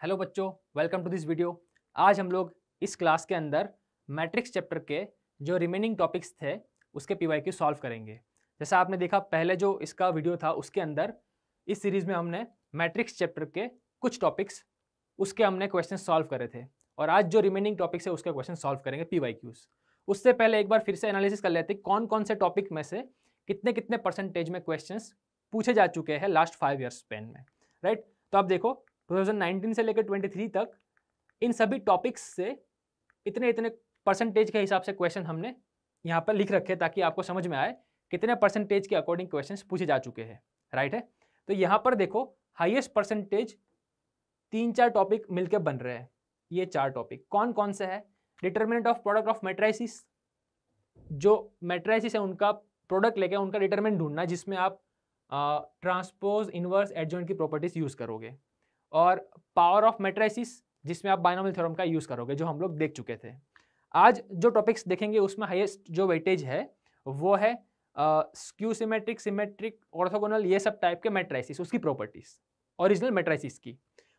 Hello बच्चों, welcome to this video. आज हम लोग इस क्लास के अंदर मैट्रिक्स चैप्टर के जो रिमेनिंग टॉपिक्स थे उसके पीवाईक्यू सॉल्व करेंगे। जैसा आपने देखा पहले जो इसका वीडियो था उसके अंदर इस सीरीज में हमने मैट्रिक्स चैप्टर के कुछ टॉपिक्स उसके हमने क्वेश्चन सॉल्व करे थे और आज जो रिमेनिंग टॉपिक्स है उसके क्वेश्चन सॉल्व करेंगे पीवाईक्यूज। उससे पहले एक बार फिर से एनालिसिस कर लेते हैं कौन कौन से टॉपिक में से कितने कितने परसेंटेज में क्वेश्चन पूछे जा चुके हैं लास्ट 5 ईयर्स स्पेन में, राइट। तो आप देखो 2019 से लेकर 23 तक इन सभी टॉपिक्स से इतने इतने परसेंटेज के हिसाब से क्वेश्चन हमने यहाँ पर लिख रखे ताकि आपको समझ में आए कितने परसेंटेज के अकॉर्डिंग क्वेश्चंस पूछे जा चुके हैं, राइट है। तो यहाँ पर देखो हाईएस्ट परसेंटेज 3-4 टॉपिक मिलकर बन रहे हैं। ये 4 टॉपिक कौन कौन से है? Determinant of product of matrices, जो मैट्राइसिस है उनका प्रोडक्ट लेके उनका डिटर्मिनेंट ढूंढना जिसमें आप ट्रांसपोज इनवर्स एडजॉइंट की प्रॉपर्टीज यूज करोगे, और पावर ऑफ मैट्राइसिस जिसमें आप बाइनोमियल थ्योरम का यूज करोगे जो हम लोग देख चुके थे। आज जो टॉपिक्स देखेंगे उसमें हाईएस्ट जो वेटेज है वो है स्क्यू सिमेट्रिक, सिमेट्रिक, ऑर्थोगोनल, ये सब टाइप के मैट्राइसिस, उसकी प्रॉपर्टीज ओरिजिनल मैट्राइसिस की,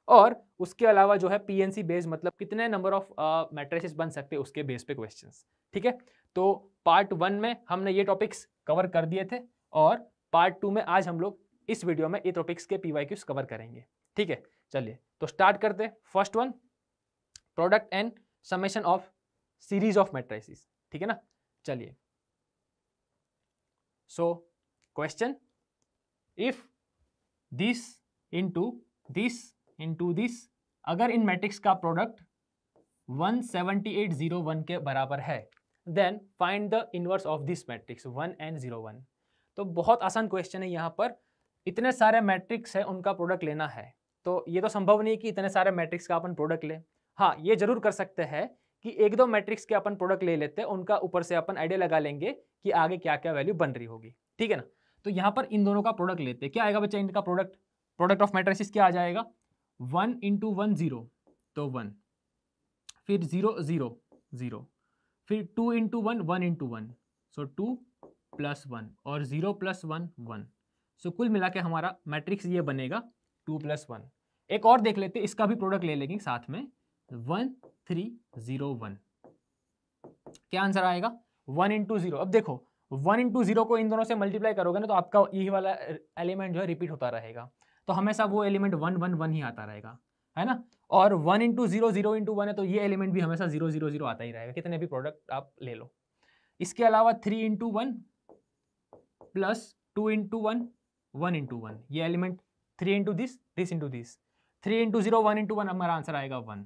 और उसके अलावा जो है पीएनसी बेस मतलब कितने नंबर ऑफ मैट्राइसिस बन सकते हैं उसके बेस पे क्वेश्चंस, ठीक है। तो पार्ट 1 में हमने ये टॉपिक्स कवर कर दिए थे और पार्ट 2 में आज हम लोग इस वीडियो में ये टॉपिक्स के पीवाईक्यूज कवर करेंगे, ठीक है। चलिए तो स्टार्ट करते हैं। First one, product and summation of series of matrices, ठीक है ना। चलिए, so question, if this into this अगर इन मैट्रिक्स का प्रोडक्ट 17801 के बराबर है then find the inverse of this matrix 1 and 0 1। तो बहुत आसान क्वेश्चन है। यहाँ पर इतने सारे मैट्रिक्स है उनका प्रोडक्ट लेना है, तो ये तो संभव नहीं कि इतने सारे मैट्रिक्स का अपन प्रोडक्ट ले। हाँ, ये जरूर कर सकते हैं कि एक दो मैट्रिक्स के अपन प्रोडक्ट ले लेते हैं, उनका ऊपर से अपन आइडिया लगा लेंगे कि आगे क्या क्या वैल्यू बन रही होगी, ठीक है ना। तो यहाँ पर इन दोनों का प्रोडक्ट लेते हैं। क्या आएगा बच्चा इनका प्रोडक्ट ऑफ मैट्रिक्स क्या आ जाएगा? 1 into 1 0, तो 1, फिर 0 0 0, फिर 2 into 1 1 into 1, सो 2 + 1, और 0 + 1 1, सो कुल मिला के हमारा मैट्रिक्स ये बनेगा 2 + 1। एक और देख लेते, इसका भी प्रोडक्ट ले लेंगे साथ में, 1 3 0 1। क्या आंसर आएगा? 1 into 0। अब देखो 1 into 0 को इन दोनों से मल्टीप्लाई करोगे ना तो आपका यही वाला एलिमेंट जो है रिपीट होता रहेगा, तो हमेशा वो एलिमेंट 1 1 1 ही आता रहेगा, है ना। और 1 into 0 0 into 1 है तो ये एलिमेंट भी हमेशा 0 0 0 आता ही रहेगा, कितने भी प्रोडक्ट आप ले लो। इसके अलावा 3 into 1 प्लस 2 into 1 1 into 1, ये element 3 into this into this, 3 into 0 1 into 1, हमारा आंसर आएगा 1।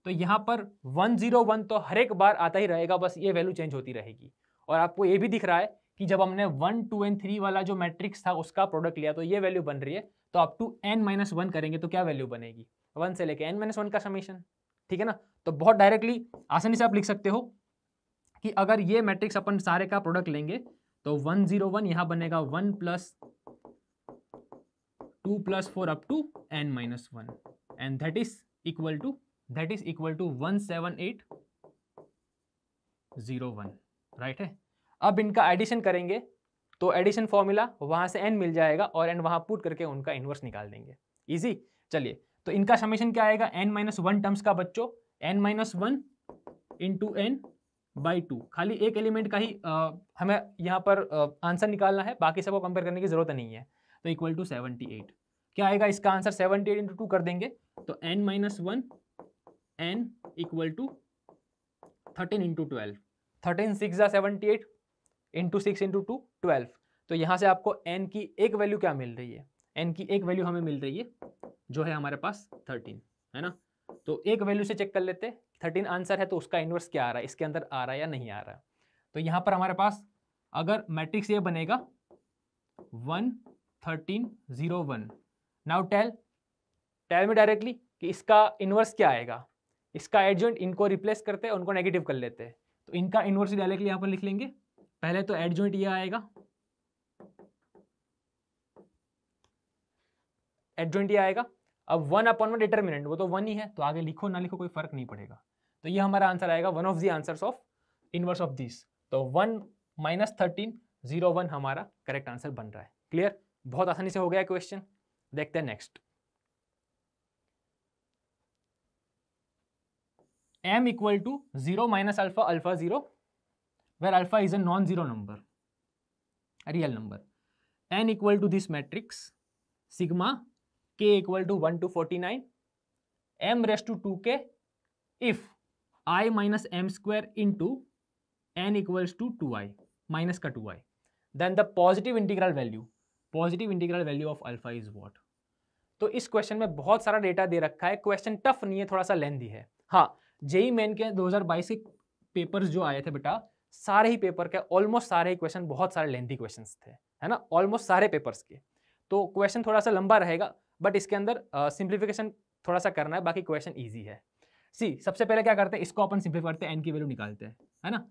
तो यहाँ पर 1 0 1 तो हर एक बार आता ही रहेगा, बस ये वैल्यू चेंज होती रहेगी। और आपको ये भी दिख रहा है कि जब हमने 1 2 and 3 वाला जो मैट्रिक्स था उसका प्रोडक्ट लिया तो ये वैल्यू बन रही है, तो आप टू n-1 करेंगे तो क्या वैल्यू बनेगी? 1 से लेके n-1 का समेशन, ठीक है ना। तो बहुत डायरेक्टली आसानी से आप लिख सकते हो कि अगर ये मैट्रिक्स अपन सारे का प्रोडक्ट लेंगे तो 1 0 1 यहाँ बनेगा 1 + 2 + 4 up to n-1, and that is equal to 17801, right है। अब इनका एडिशन करेंगे तो एडिशन फॉर्मूला वहां से n मिल जाएगा और n वहां पुट करके उनका इनवर्स निकाल देंगे, इजी। चलिए, तो इनका समेशन क्या आएगा? n-1 टर्म्स का बच्चों, n-1 into n/2, खाली एक एलिमेंट का ही हमें यहाँ पर आंसर निकालना है, बाकी सबको कंपेयर करने की जरूरत नहीं है। तो इक्वल टू 78। क्या आएगा इसका आंसर? 78 into 2 कर देंगे तो n-1 n equal to 13 into 12, 13 6 = 78 into 6 into 2 12। तो यहाँ से आपको n की एक वैल्यू क्या मिल रही है? n की एक वैल्यू हमें मिल रही है जो है हमारे पास 13, है ना। तो एक वैल्यू से चेक कर लेते हैं, 13 आंसर है तो उसका इन्वर्स क्या आ रहा है, इसके अंदर आ रहा है या नहीं आ रहा है। तो यहाँ पर हमारे पास अगर मैट्रिक्स ये बनेगा 1 13 0 1। नाउ टेल मी डायरेक्टली कि इसका इन्वर्स क्या आएगा। इसका एडजॉइंट इनको रिप्लेस करते हैं, उनको नेगेटिव कर लेते हैं, तो इनका इन्वर्स डायरेक्टली यहाँ पर लिख लेंगे। पहले तो एडजॉइंट ये आएगा, एडजॉइंट ये आएगा। अब 1/1 डिटर्मिनेंट वो तो 1 ही है, तो आगे लिखो ना लिखो कोई फर्क नहीं पड़ेगा। तो ये हमारा आंसर आएगा one of the answers of inverse of this. तो 1 - 13 0 1 हमारा करेक्ट आंसर बन रहा है। क्लियर? बहुत आसानी से हो गया क्वेश्चन। देखते हैं next. m equal to 0 minus alpha, alpha 0, where alpha is a non-zero number, a real number. N equal to this matrix, sigma k equal to 1 to 49, m raised to 2k if I minus m square into n equals to 2i minus का 2i, then the positive integral value of alpha is what? तो इस question में बहुत सारा data दे रखा है, question tough नहीं है, थोड़ा सा लेंथी है। हाँ, जेईई मेन के 2022 के पेपर्स जो आए थे बेटा, सारे ही पेपर के ऑलमोस्ट सारे ही क्वेश्चन बहुत सारे लेंथी क्वेश्चंस थे, है ना, ऑलमोस्ट सारे पेपर्स के। तो क्वेश्चन थोड़ा सा लंबा रहेगा, बट इसके अंदर सिंप्लीफिकेशन थोड़ा सा करना है, बाकी क्वेश्चन ईजी है। सी सबसे पहले क्या करते हैं, इसको अपन सिंप्लीफाई करते हैं, एन की वैल्यू निकालते हैं, है ना।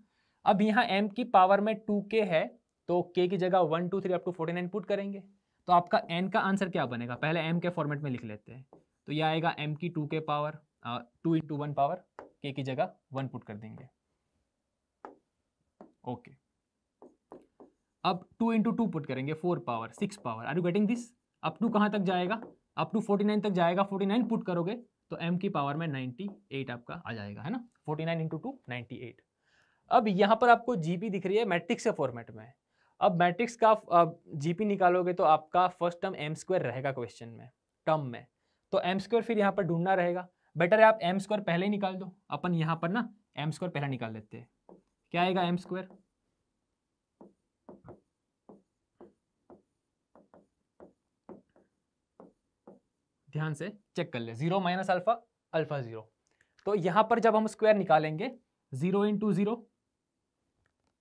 अब यहाँ m की पावर में 2k है, तो k की जगह 1 2 3 अप टू 49 पुट करेंगे, तो आपका n का आंसर क्या बनेगा, पहले m के फॉर्मेट में लिख लेते हैं। तो यह आएगा m की 2k power 2 into 1 power, k की जगह 1 पुट कर देंगे। ओके, अब 2 इंटू 2 पुट करेंगे, 4 power 6 power. Are you getting this? Up to कहाँ तक जाएगा, अप टू 49 तक जाएगा। 49 पुट करोगे तो m की पावर में 98 आपका आ जाएगा, है ना। 49 इंटू 2 98। अब यहाँ पर आपको जीपी दिख रही है मैट्रिक्स के फॉर्मेट में। अब मैट्रिक्स का जीपी निकालोगे तो आपका फर्स्ट टर्म m स्क्वायर रहेगा क्वेश्चन में, टर्म में, तो m स्क्वायर फिर यहाँ पर ढूंढना रहेगा। बेटर है आप m स्क्वायर पहले ही निकाल दो, अपन यहाँ पर ना m स्क्वायर पहले निकाल लेते हैं। क्या आएगा m स्क्वायर, ध्यान से चेक कर ले, 0 माइनस अल्फा, अल्फा 0। तो यहाँ पर जब हम स्क्वायर निकालेंगे 0 इंटू 0,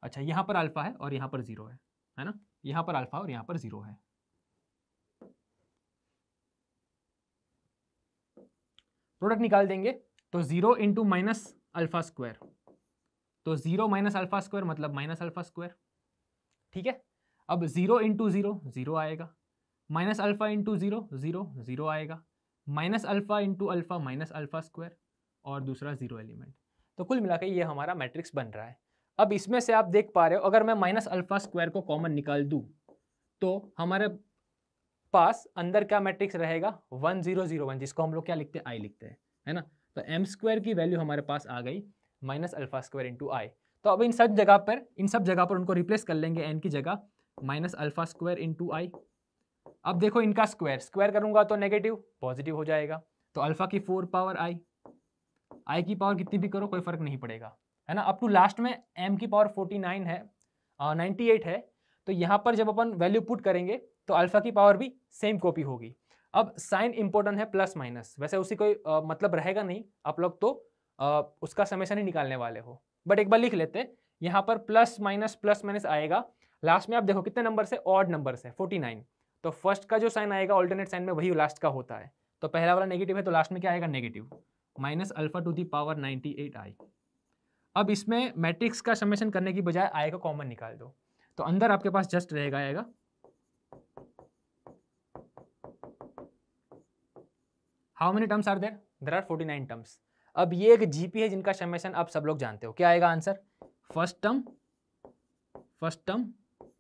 अच्छा यहाँ पर अल्फा है और यहाँ पर 0 है ना, यहाँ पर अल्फा और यहाँ पर 0 है। प्रोडक्ट निकाल देंगे तो 0 इंटू माइनस अल्फा स्क्वायर, तो 0 माइनस अल्फा स्क्वायर मतलब माइनस अल्फा स्क्वायर, ठीक है। अब 0 इंटू 0 0 आएगा, माइनस अल्फा इंटू 0 0 0 आएगा, minus alpha into alpha minus alpha square, और दूसरा 0 एलिमेंट। तो कुल मिलाकर ये हमारा मैट्रिक्स बन रहा है। अब इसमें से आप देख पा रहे हो, अगर मैं माइनस अल्फा स्क्वायर को कॉमन निकाल दूं तो हमारे पास अंदर क्या मैट्रिक्स रहेगा, 1 0 0 1, जिसको हम लोग क्या लिखते हैं, आई लिखते हैं, है ना। तो m स्क्वायर की वैल्यू हमारे पास आ गई माइनस अल्फा स्क्वायर इंटू आई। तो अब इन सब जगह पर उनको रिप्लेस कर लेंगे, n की जगह माइनस अल्फा स्क्वायर इंटू आई। अब देखो इनका स्क्वायर करूंगा तो नेगेटिव पॉजिटिव हो जाएगा, तो अल्फा की 4 पावर आई की पावर कितनी भी करो कोई फर्क नहीं पड़ेगा, है ना। अप टू लास्ट में m की पावर 49 है, 98 है, तो यहाँ पर जब अपन वैल्यू पुट करेंगे तो अल्फा की पावर भी सेम कॉपी होगी। अब साइन इंपॉर्टेंट है, प्लस माइनस, वैसे उसी कोई मतलब रहेगा नहीं, आप लोग तो उसका समेशन ही निकालने वाले हो, बट एक बार लिख लेते हैं। यहाँ पर प्लस माइनस आएगा, लास्ट में आप देखो कितने नंबर से, ऑड नंबर से 49, तो फर्स्ट का जो साइन आएगा ऑल्टरनेट साइन में वही लास्ट का होता है, तो पहला वाला नेगेटिव है तो लास्ट में क्या आएगा, negative, minus alpha to the power 98 I. अब इसमें मैट्रिक्स का समेशन करने की बजाय आई को कॉमन निकाल दो, तो अंदर आपके पास जस्ट आएगा how many terms are there are 49 terms. अब ये एक जीपी है जिनका समेशन आप सब लोग जानते हो, क्या आएगा answer, first term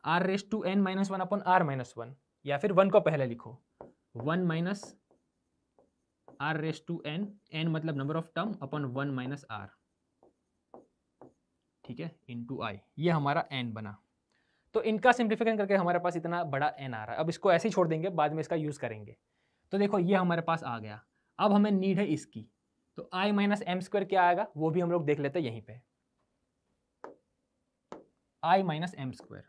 r raise to n minus 1 upon r minus 1, या फिर 1 को पहले लिखो, 1 minus r raise to n मतलब number of term upon 1 minus r, ठीक है, इंटू आई, ये हमारा एन बना। तो इनका सिंप्लीफिकेशन करके हमारे पास इतना बड़ा एन आ रहा है। अब इसको ऐसे ही छोड़ देंगे, बाद में इसका यूज करेंगे। तो देखो ये हमारे पास आ गया, अब हमें नीड है इसकी, तो आई माइनस एम स्क्वायर क्या आएगा वो भी हम लोग देख लेते हैं यहीं पे, आई माइनस एम स्क्वायर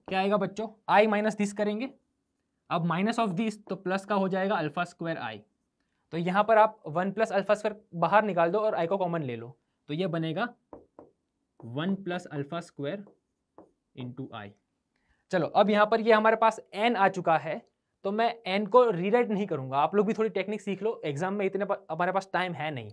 क्या आएगा बच्चों, आई माइनस दिस करेंगे, अब माइनस ऑफ दिस तो प्लस का हो जाएगा अल्फा स्क्वायर आई, तो यहाँ पर आप 1 प्लस अल्फा स्क्वायर बाहर निकाल दो और आई को कॉमन ले लो, तो ये बनेगा 1 प्लस अल्फा स्क्वायर इंटू आई। चलो अब यहाँ पर ये हमारे पास n आ चुका है, तो मैं n को रीराइट नहीं करूंगा, आप लोग भी थोड़ी टेक्निक सीख लो, एग्जाम में इतने हमारे पास टाइम है नहीं,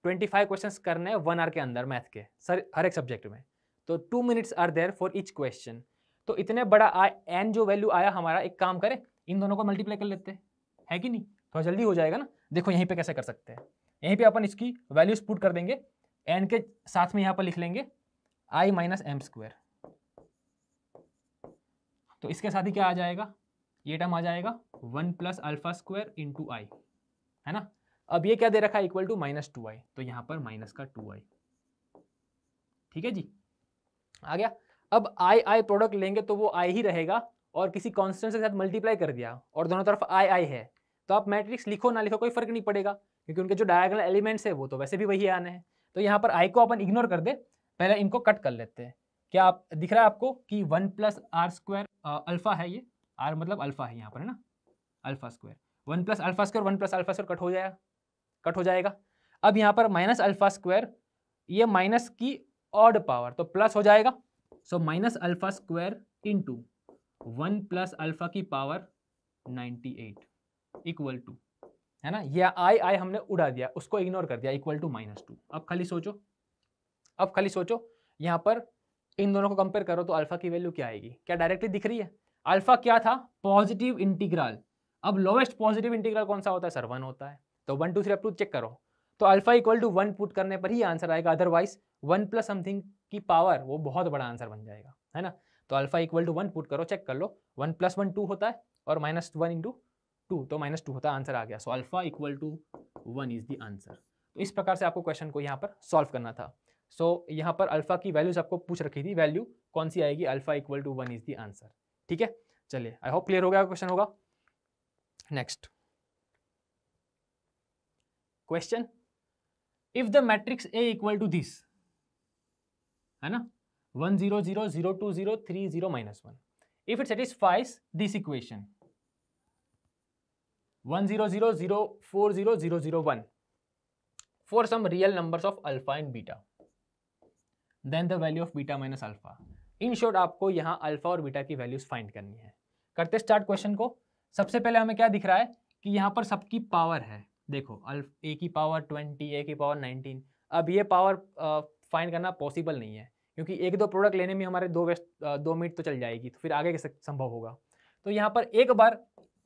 25 क्वेश्चंस करने हैं 1 आवर के अंदर मैथ के, सर हर एक सब्जेक्ट में, तो 2 minutes are there for each question. तो इतने बड़ा n जो वैल्यू आया हमारा, एक काम करें इन दोनों को मल्टीप्लाई कर लेते हैं, है कि नहीं, थोड़ा जल्दी हो जाएगा ना। देखो यहीं पे कैसे कर सकते हैं, यहीं पे अपन इसकी वैल्यूज पुट कर देंगे, n के साथ में यहाँ पर लिख लेंगे i माइनस एम स्क्वायर, तो इसके साथ ही क्या आ जाएगा, ये टर्म आ जाएगा 1 प्लस अल्फा स्क्वायर इंटू आई, है ना। अब ये क्या दे रखा है, इक्वल टू -2i, तो यहाँ पर माइनस का 2i। ठीक है जी, आ गया। अब आई प्रोडक्ट लेंगे तो वो आई ही रहेगा, और किसी कांस्टेंट के साथ मल्टीप्लाई कर दिया और दोनों तरफ आई है, तो आप मैट्रिक्स लिखो ना लिखो कोई फर्क नहीं पड़ेगा, क्योंकि उनके जो डायगोनल एलिमेंट्स है वो तो वैसे भी वही आने हैं। तो यहाँ पर आई को अपन इग्नोर कर दे, पहले इनको कट कर लेते हैं। क्या आप दिख रहा है आपको कि 1 + r² अल्फा है, ये r मतलब अल्फा है यहाँ पर, है ना, अल्फा स्क्वायर, 1 + α² 1 + α² कट हो जाएगा। अब यहाँ पर -α², ये माइनस की ऑड पावर, तो प्लस हो जाएगा। सो -α² इंटू 1 + α की पावर 98 इक्वल टू, है ना, ये आई हमने उड़ा दिया, उसको इग्नोर कर दिया, इक्वल टू -2। अब खाली सोचो यहाँ पर इन दोनों को कंपेयर करो तो अल्फा की वैल्यू क्या आएगी, क्या डायरेक्टली दिख रही है? अल्फा क्या था, पॉजिटिव इंटीग्रल। अब लोवेस्ट पॉजिटिव इंटीग्रल कौन सा होता है सर, 1 होता है। तो 1 2 3 अप टू चेक करो, तो अल्फा इक्वल टू 1 पुट करने पर ही आंसर आएगा, अदरवाइज 1 + समथिंग की पावर वो बहुत बड़ा आंसर बन जाएगा, है ना। तो अल्फा इक्वल टू 1 पुट करो, चेक कर लो, 1 + 1 2 होता है, और -1 × 2 तो -2 होता है, आंसर आ गया। So alpha equal to 1 is the answer. तो इस प्रकार से आपको क्वेश्चन को यहाँ पर सॉल्व करना था। सो यहाँ पर अल्फा की वैल्यूज आपको पूछ रखी थी, वैल्यू कौन सी आएगी, alpha equal to 1 is the answer. ठीक है, चलिए, आई होप क्लियर हो गया क्वेश्चन होगा। Next question, if the matrix A equal to this, है ना, 1 0 0 0 2 0 3 0 -1, if it satisfies this equation 1 0 0 0 4 0 0 0 1 for some real numbers of alpha and beta, then the value of beta minus alpha। In short आपको यहाँ alpha और beta की values find करनी है। करते start question को। सबसे पहले हमें क्या दिख रहा है कि यहाँ पर सबकी पावर है, देखो a की पावर 20, a की पावर 19। अब ये पावर फाइंड करना पॉसिबल नहीं है, क्योंकि एक दो प्रोडक्ट लेने में हमारे 2 मिनट तो चल जाएगी, तो फिर आगे कैसे संभव होगा। तो यहाँ पर एक बार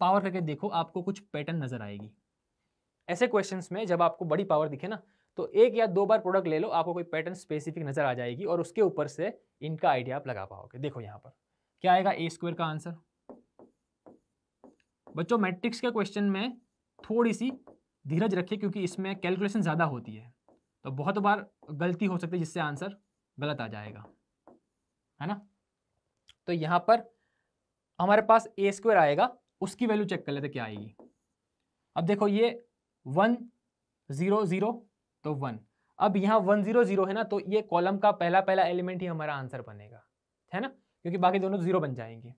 पावर करके देखो, आपको कुछ पैटर्न नजर आएगी। ऐसे क्वेश्चंस में जब आपको बड़ी पावर दिखे ना, तो 1 या 2 बार प्रोडक्ट ले लो, आपको कोई पैटर्न स्पेसिफिक नजर आ जाएगी, और उसके ऊपर से इनका आइडिया आप लगा पाओगे। देखो यहाँ पर क्या आएगा, a² का आंसर। बच्चों मैट्रिक्स के क्वेश्चन में थोड़ी सी धीरज रखिए, क्योंकि इसमें कैलकुलेशन ज़्यादा होती है, तो बहुत बार गलती हो सकती है जिससे आंसर गलत आ जाएगा, है ना। तो यहाँ पर हमारे पास a² आएगा, उसकी वैल्यू चेक कर लेते क्या आएगी। अब देखो ये 1 0 0 तो 1, अब यहाँ 1 0 0 है ना, तो ये कॉलम का पहला एलिमेंट ही हमारा आंसर बनेगा, है ना, क्योंकि बाकी दोनों 0 बन जाएंगे।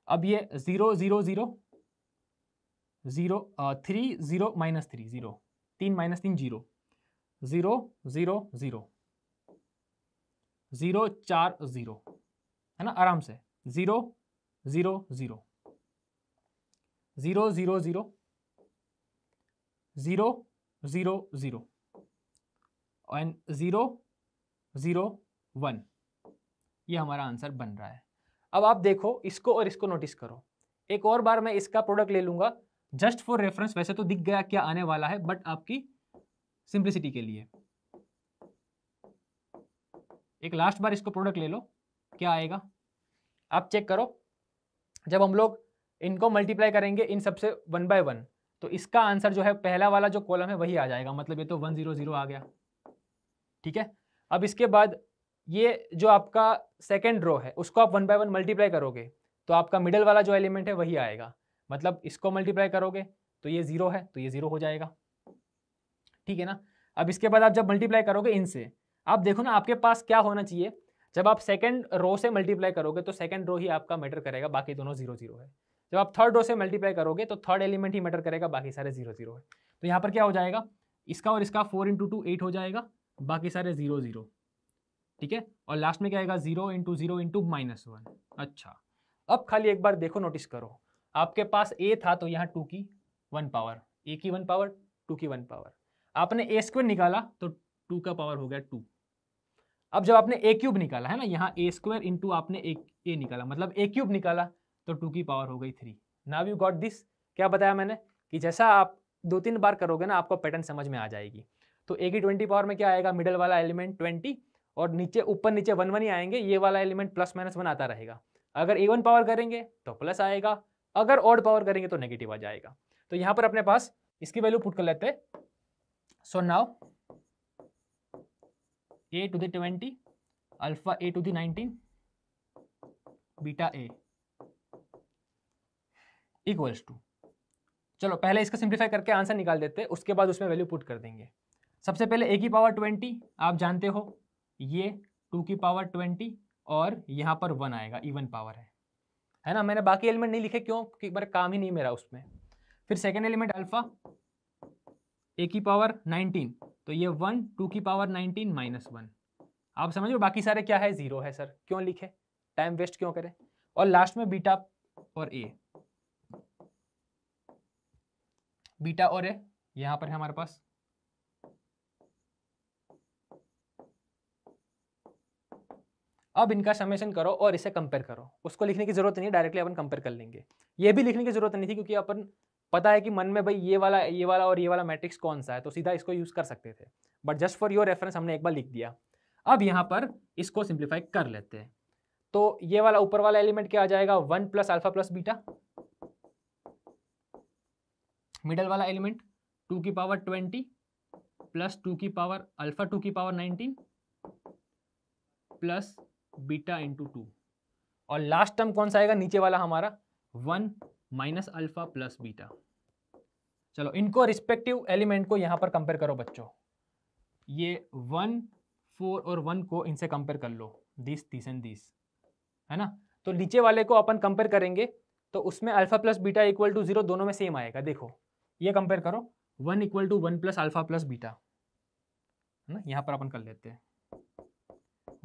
अब ये 0 0 0 0 3 0 -3 0 3 -3 0 0 0 0 0 4 0, है ना, आराम से 0 0 0 0 0 0 0 0 0 एंड 0 0 1, ये हमारा आंसर बन रहा है। अब आप देखो इसको और इसको नोटिस करो, एक और बार मैं इसका प्रोडक्ट ले लूंगा जस्ट फॉर रेफरेंस, वैसे तो दिख गया क्या आने वाला है, बट आपकी सिंप्लिसिटी के लिए एक लास्ट बार इसको प्रोडक्ट ले लो, क्या आएगा आप चेक करो। जब हम लोग इनको मल्टीप्लाई करेंगे इन सबसे 1 बाय 1, तो इसका आंसर जो है पहला वाला जो कॉलम है वही आ जाएगा, मतलब ये तो 1 0 0 आ गया। ठीक है, अब इसके बाद ये जो आपका सेकेंड रो है उसको आप 1 बाय 1 मल्टीप्लाई करोगे, तो आपका मिडल वाला जो एलिमेंट है वही आएगा, मतलब इसको मल्टीप्लाई करोगे तो ये 0 है, तो ये 0 हो जाएगा। ठीक है ना। अब इसके बाद आप जब मल्टीप्लाई करोगे इनसे, आप देखो ना आपके पास क्या होना चाहिए, जब आप सेकंड रो से मल्टीप्लाई करोगे तो सेकंड रो ही आपका मैटर करेगा, बाकी दोनों 0 0 है। जब आप थर्ड रो से मल्टीप्लाई करोगे तो थर्ड एलिमेंट ही मैटर करेगा, बाकी सारे 0 0 है। तो यहाँ पर क्या हो जाएगा, इसका और इसका 4 × 2 8 हो जाएगा, बाकी सारे 0 0। ठीक है, और लास्ट में क्या आएगा 0 × 0 × -1। अच्छा, अब खाली एक बार देखो, नोटिस करो, आपके पास a था तो यहाँ 2 की 1 पावर, a की 1 पावर 2 की 1 पावर, आपने a² निकाला तो 2 का पावर हो गया 2। अब जब आपने a³ निकाला है ना, यहाँ a² इंटू आपने a निकाला, मतलब a³ निकाला तो 2 की पावर हो गई 3। Now you got this. क्या बताया मैंने कि जैसा आप 2-3 बार करोगे ना आपको पैटर्न समझ में आ जाएगी। तो a की 20 पावर में क्या आएगा, मिडल वाला एलिमेंट 20, और नीचे ऊपर नीचे 1 1 ही आएंगे, ये वाला एलिमेंट +- आता रहेगा। अगर a1 पावर करेंगे तो प्लस आएगा, अगर ऑड पावर करेंगे तो नेगेटिव आ जाएगा। तो यहाँ पर अपने पास इसकी वैल्यू पुट कर लेते हैं, so now a to the 20 alpha a to the 19 beta a equals to, चलो पहले इसका सिंप्लीफाई करके आंसर निकाल देते हैं, उसके बाद उसमें वैल्यू पुट कर देंगे। सबसे पहले a की पावर 20 आप जानते हो, ये 2 की पावर 20 और यहाँ पर 1 आएगा, इवन पावर है ना। मैंने बाकी एलिमेंट नहीं लिखे, क्यों? क्योंकि मेरा काम ही नहीं मेरा उसमें। फिर सेकेंड एलिमेंट अल्फा a की पावर 19, तो ये 1 2 की पावर 19 माइनस 1, आप समझ लो बाकी सारे क्या है, 0 है सर, क्यों लिखे, टाइम वेस्ट क्यों करें। और लास्ट में बीटा और a, बीटा और a यहां पर है हमारे पास। अब इनका समेशन करो और इसे कंपेयर करो, उसको लिखने की जरूरत नहीं है, डायरेक्टली अपन कंपेयर कर लेंगे। ये भी लिखने की जरूरत नहीं थी, क्योंकि अपन पता है कि मन में भाई ये वाला और ये वाला मैट्रिक्स कौन सा है, तो सीधा इसको यूज कर सकते थे, but just for your reference हमने एक बार लिख दिया। अब यहाँ पर इसको सिंप्लीफाई कर लेते हैं, तो ये वाला ऊपर वाला एलिमेंट क्या आ जाएगा, 1 plus alpha plus beta, middle वाला एलिमेंट 2 की पावर 20 प्लस 2 की पावर अल्फा 2 की पावर 19 प्लस बीटा इंटू 2, और लास्ट टर्म कौन सा आएगा, नीचे वाला हमारा 1 माइनस अल्फा प्लस बीटा। चलो इनको रिस्पेक्टिव एलिमेंट को यहां पर कंपेयर करो बच्चों, ये 1 4 और 1 को इनसे कंपेयर कर लो, दिस एंड दिस, है ना। तो नीचे वाले को अपन कंपेयर करेंगे तो उसमें alpha plus beta equal to 0 दोनों में सेम आएगा। देखो ये कंपेयर करो, 1 equal to 1 plus alpha plus beta, है ना। यहाँ पर अपन कर लेते हैं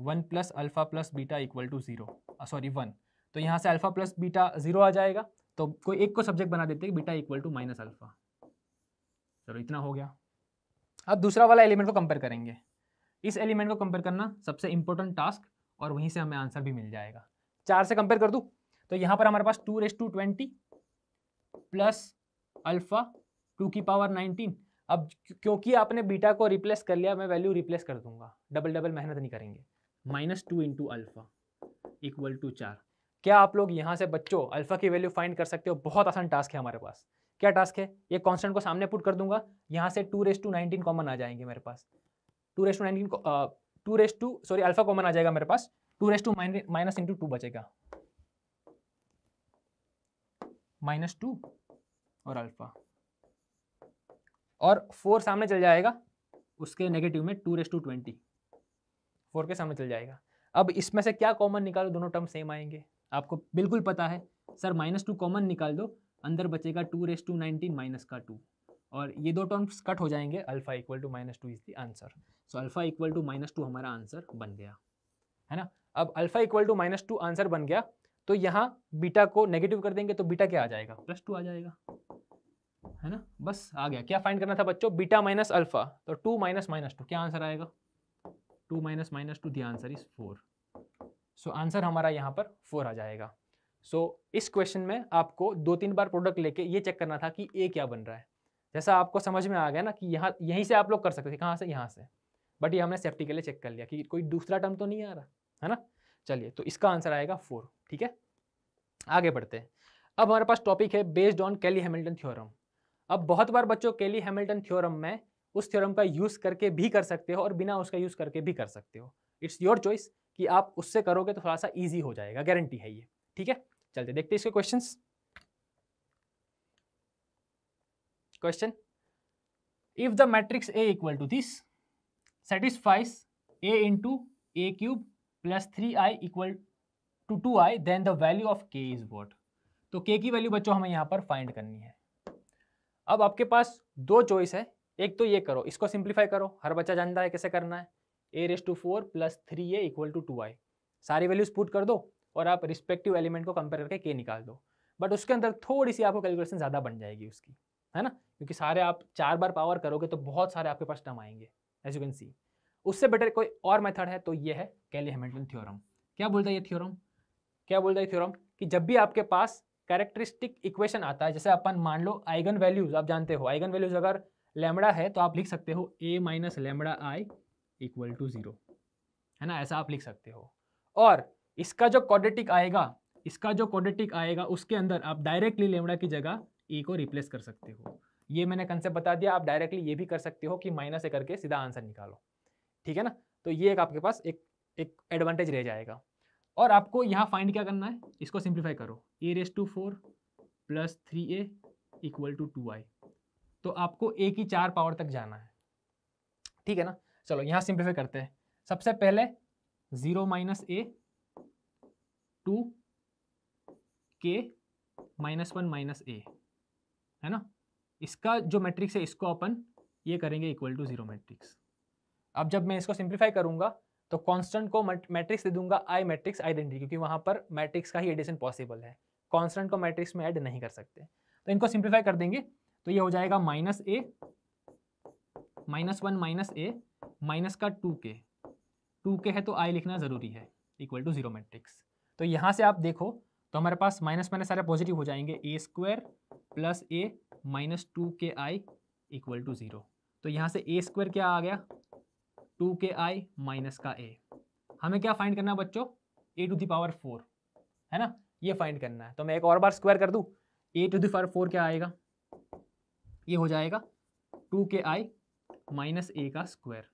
1 plus alpha plus beta equal to 0, sorry 1, तो यहाँ से अल्फा प्लस बीटा 0 आ जाएगा, तो कोई एक को सब्जेक्ट बना देते हैं, beta equal to minus alpha. चलो इतना हो गया। अब दूसरा वाला एलिमेंट को कंपेयर करेंगे। इस एलिमेंट को कंपेयर करना सबसे इंपॉर्टेंट टास्क, और वहीं से हमें आंसर भी मिल जाएगा। 4 से कंपेयर कर दूं तो यहाँ पर हमारे पास 2⁻20 प्लस अल्फा 2 की पावर 19। अब क्योंकि आपने बीटा को रिप्लेस कर लिया, मैं वैल्यू रिप्लेस कर दूंगा, डबल मेहनत नहीं करेंगे। -2 इंटू अल्फा इक्वल टू 4। क्या आप लोग यहाँ से बच्चों अल्फा की वैल्यू फाइंड कर सकते हो? बहुत आसान टास्क है हमारे पास। क्या टास्क है? ये कांस्टेंट को सामने पुट कर दूंगा, यहाँ से 2⁻19 कॉमन आ जाएंगे मेरे पास, 2⁻19 अल्फा कॉमन आ जाएगा मेरे पास, 2⁻- माइनस इंटू 2 बचेगा, -2 और अल्फा, और 4 सामने चल जाएगा, उसके नेगेटिव में 2⁻20 4 के सामने चल जाएगा। अब इसमें से क्या कॉमन निकालो, दोनों टर्म सेम आएंगे, आपको बिल्कुल पता है सर। -2 कॉमन निकाल दो, अंदर बचेगा 2⁻19 माइनस का 2, और ये दो टर्म्स कट हो जाएंगे, alpha equal to -2 is the answer. So alpha equal to -2 हमारा आंसर बन गया, है ना। अब अल्फा इक्वल टू -2 आंसर बन गया, तो यहाँ बीटा को नेगेटिव कर देंगे, तो बीटा क्या आ जाएगा, +2 आ जाएगा, है ना। बस आ गया। क्या फाइंड करना था बच्चों, बीटा माइनस अल्फा, तो 2 माइनस -2 क्या आंसर आएगा, 2 minus -2 the answer is 4। So answer हमारा यहाँ पर 4 आ जाएगा। सो इस क्वेश्चन में आपको 2-3 बार प्रोडक्ट लेके ये चेक करना था कि ए क्या बन रहा है। जैसा आपको समझ में आ गया ना कि यहाँ यहीं से आप लोग कर सकते थे, कहाँ से, यहाँ से, बट ये हमने सेफ्टी के लिए चेक कर लिया कि कोई दूसरा टर्म तो नहीं आ रहा, है ना। चलिए, तो इसका आंसर आएगा 4, ठीक है। आगे बढ़ते हैं। अब हमारे पास टॉपिक है based on Cayley Hamilton theorem. अब बहुत बार बच्चों कैली हैमिल्टन थ्योरम में उस थ्योरम का यूज करके भी कर सकते हो और बिना उसका यूज करके भी कर सकते हो, इट्स योर चॉइस कि आप उससे करोगे तो थोड़ा सा इजी हो जाएगा, गारंटी है ये, ठीक है। चलते देखते इसके questions. Question, if the matrix A equal to this satisfies A into A cube plus 3i equal to 2i, then the value of k is what. तो k की वैल्यू बच्चों हमें यहाँ पर फाइंड करनी है। अब आपके पास दो चॉइस है, एक तो ये करो, इसको सिंप्लीफाई करो, हर बच्चा जानता है कैसे करना है, a⁴ plus 3a equal to 2i, सारी वैल्यूज पुट कर दो और आप रिस्पेक्टिव एलिमेंट को कंपेयर करके k निकाल दो। बट उसके अंदर थोड़ी सी आपको कैलकुलेशन ज़्यादा बन जाएगी उसकी, है ना, क्योंकि सारे आप 4 बार पावर करोगे तो बहुत सारे आपके पास टर्म आएंगे, एज यू कैन सी। उससे बेटर कोई और मेथड है, तो ये है कैली हैमिल्टन थ्योरम। क्या बोलता है ये थ्योरम, क्या बोलता है थ्योरम कि जब भी आपके पास कैरेक्टरिस्टिक इक्वेशन आता है, जैसे अपन मान लो आइगन वैल्यूज, आप जानते हो आइगन वैल्यूज अगर लैम्बडा है तो आप लिख सकते हो a minus lambda i equal to 0, है ना, ऐसा आप लिख सकते हो। और इसका जो क्वाड्रेटिक आएगा, उसके अंदर आप डायरेक्टली लैम्बडा की जगह a को रिप्लेस कर सकते हो। ये मैंने कंसेप्ट बता दिया। आप डायरेक्टली ये भी कर सकते हो कि माइनस ए करके सीधा आंसर निकालो, ठीक है ना। तो ये एक आपके पास एक एडवांटेज रह जाएगा। और आपको यहाँ फाइंड क्या करना है, इसको सिंप्लीफाई करो, a⁴ + 3a = 2i। तो आपको a की 4 पावर तक जाना है, ठीक है ना। चलो यहाँ सिंप्लीफाई करते हैं। सबसे पहले 0 - a 2k - 1 - a, है ना। इसका जो मैट्रिक्स है इसको अपन ये करेंगे = 0 मैट्रिक्स। अब जब मैं इसको सिंप्लीफाई करूंगा तो कांस्टेंट को मैट्रिक्स दे दूंगा आई मैट्रिक्स आइडेंटिटी, क्योंकि वहां पर मैट्रिक्स का ही एडिशन पॉसिबल है, कांस्टेंट को मैट्रिक्स में ऐड नहीं कर सकते। तो इनको सिंप्लीफाई कर देंगे तो ये हो जाएगा -a -1 - a माइनस का 2k है तो i लिखना जरूरी है, = 0 मैट्रिक्स। तो यहाँ से आप देखो तो हमारे पास माइनस माइनस सारे पॉजिटिव हो जाएंगे, a² + a -2ki = 0। तो यहाँ से a² क्या आ गया, 2ki माइनस का a। हमें क्या फाइंड करना है बच्चों, a⁴, है ना, ये फाइंड करना है। तो मैं एक और बार स्क्वायर कर दूं, a⁴ क्या आएगा, ये हो जाएगा 2ki माइनस a का स्क्वायर।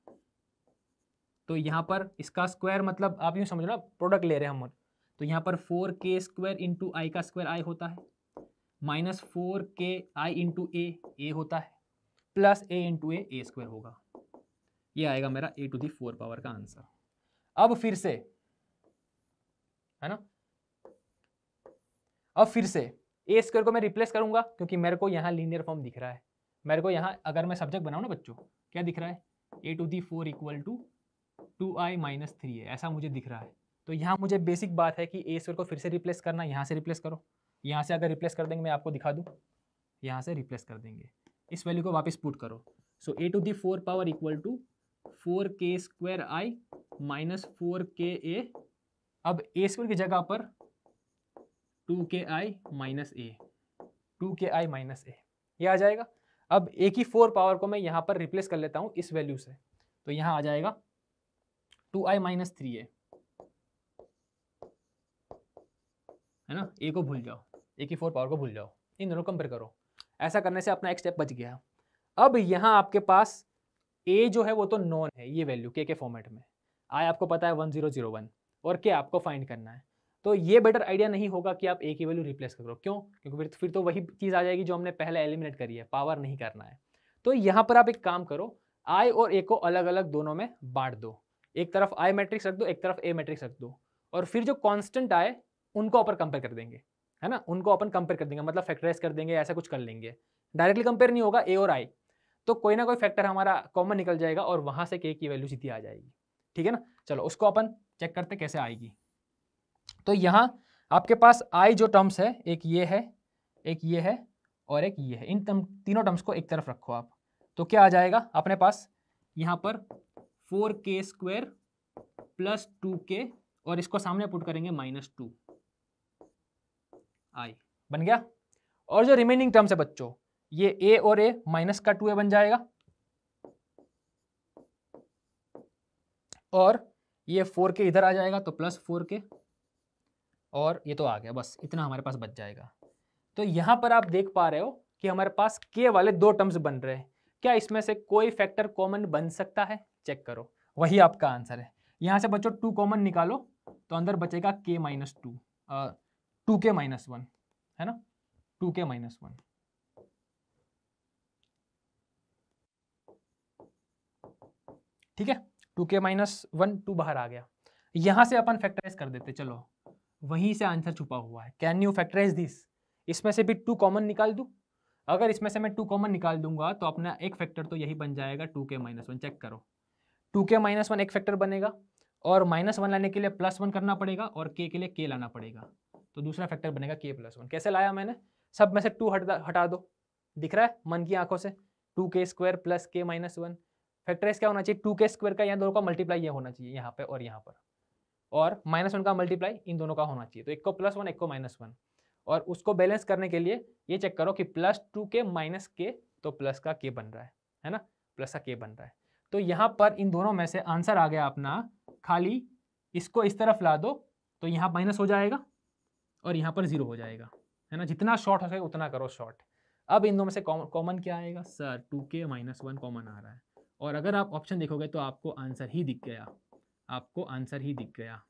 तो यहाँ पर इसका स्क्वायर मतलब आप यूँ समझो ना, प्रोडक्ट ले रहे हैं हम। तो यहाँ पर 4k² × i का स्क्वायर i होता है, -4ki × a होता है, प्लस a × a² होगा। ये आएगा मेरा a⁴ पावर का आंसर। अब फिर से, है ना, अब फिर से a² को मैं रिप्लेस करूंगा, क्योंकि मेरे को यहाँ लीनियर फॉर्म दिख रहा है। मेरे को यहाँ अगर मैं सब्जेक्ट बनाऊँ ना बच्चों, क्या दिख रहा है, a⁴ = 2i - 3a, ऐसा मुझे दिख रहा है। तो यहाँ मुझे बेसिक बात है कि a² को फिर से रिप्लेस करना, यहाँ से रिप्लेस करो। यहाँ से अगर रिप्लेस कर देंगे, मैं आपको दिखा दूँ, यहाँ से रिप्लेस कर देंगे, इस वैल्यू को वापस पुट करो। सो a⁴ power = 4k² i - 4ka। अब a² की जगह पर 2ki - a, 2ki - a, ये आ जाएगा। अब a की 4 पावर को मैं यहाँ पर रिप्लेस कर लेता हूँ इस वैल्यू से, तो यहाँ आ जाएगा 2i - 3a, है ना। a को भूल जाओ, a की 4 पावर को भूल जाओ, इन दोनों कंपेयर करो। ऐसा करने से अपना एक स्टेप बच गया। अब यहाँ आपके पास a जो है वो तो नॉन है, ये वैल्यू k के फॉर्मेट में, i आपको पता है 1001 और k आपको फाइंड करना है। तो ये बेटर आइडिया नहीं होगा कि आप a की वैल्यू रिप्लेस करो, क्यों, क्योंकि फिर तो वही चीज़ आ जाएगी जो हमने पहले एलिमिनेट करी है, पावर नहीं करना है। तो यहाँ पर आप एक काम करो, i और a को अलग अलग दोनों में बांट दो, एक तरफ i मैट्रिक्स रख दो, एक तरफ a मैट्रिक्स रख दो, और फिर जो कॉन्स्टेंट आए उनको अपन कंपेयर कर देंगे, है ना, उनको अपन कंपेयर कर देंगे, मतलब फैक्टराइज कर देंगे, ऐसा कुछ कर लेंगे। डायरेक्टली कंपेयर नहीं होगा a और i, तो कोई ना कोई फैक्टर हमारा कॉमन निकल जाएगा और वहां से k की वैल्यू सीधी आ जाएगी, ठीक है ना। चलो उसको अपन चेक करते कैसे आएगी। तो यहाँ आपके पास i जो टर्म्स है, एक ये है, एक ये है और एक ये है, इन तीनों टर्म्स को एक तरफ रखो आप, तो क्या आ जाएगा अपने पास यहाँ पर 4k² + 2k, और इसको सामने पुट करेंगे -2i, बन गया। और जो रिमेनिंग टर्म्स है बच्चों, ये a और a माइनस का 2a बन जाएगा, और ये 4k इधर आ जाएगा तो +4k, और ये तो आ गया, बस इतना हमारे पास बच जाएगा। तो यहाँ पर आप देख पा रहे हो कि हमारे पास k वाले 2 टर्म्स बन रहे हैं। क्या इसमें से कोई फैक्टर कॉमन बन सकता है, चेक करो, वही आपका आंसर है। यहाँ से बच्चों 2 कॉमन निकालो तो अंदर बचेगा k - 2, 2k - 1, है ना, 2k - 1, ठीक है, 2k - 1, 2 बाहर आ गया। यहाँ से अपन फैक्टराइज कर देते, चलो वहीं से आंसर छुपा हुआ है। कैन यू फैक्टराइज दिस, इसमें से भी 2 कॉमन निकाल दूं। अगर इसमें से मैं 2 कॉमन निकाल दूंगा तो अपना एक फैक्टर तो यही बन जाएगा 2k - 1, चेक करो, 2k - 1 एक फैक्टर बनेगा, और -1 लाने के लिए +1 करना पड़ेगा, और k के लिए k लाना पड़ेगा, तो दूसरा फैक्टर बनेगा k + 1। कैसे लाया मैंने, सब में से 2 हटा दो, दिख रहा है मन की आंखों से, 2k² + k - 1, फैक्टराइज क्या होना चाहिए, 2k² का, यहाँ दोनों का मल्टीप्लाई ये होना चाहिए यहाँ पे और यहाँ पर, और -1 का मल्टीप्लाई इन दोनों का होना चाहिए, तो एक को +1 एक को -1, और उसको बैलेंस करने के लिए ये चेक करो कि +2k - k, तो प्लस का k बन रहा है ना, प्लस का k बन रहा है। तो यहाँ पर इन दोनों में से आंसर आ गया अपना, खाली इसको इस तरफ ला दो तो यहाँ माइनस हो जाएगा और यहाँ पर 0 हो जाएगा, है ना। जितना शॉर्ट हो सके उतना करो शॉर्ट। अब इन दोनों में से कॉमन क्या आएगा सर, 2k माइनस 1 कॉमन आ रहा है, और अगर आप ऑप्शन देखोगे तो आपको आंसर ही दिख गया, आपको आंसर ही दिख गया।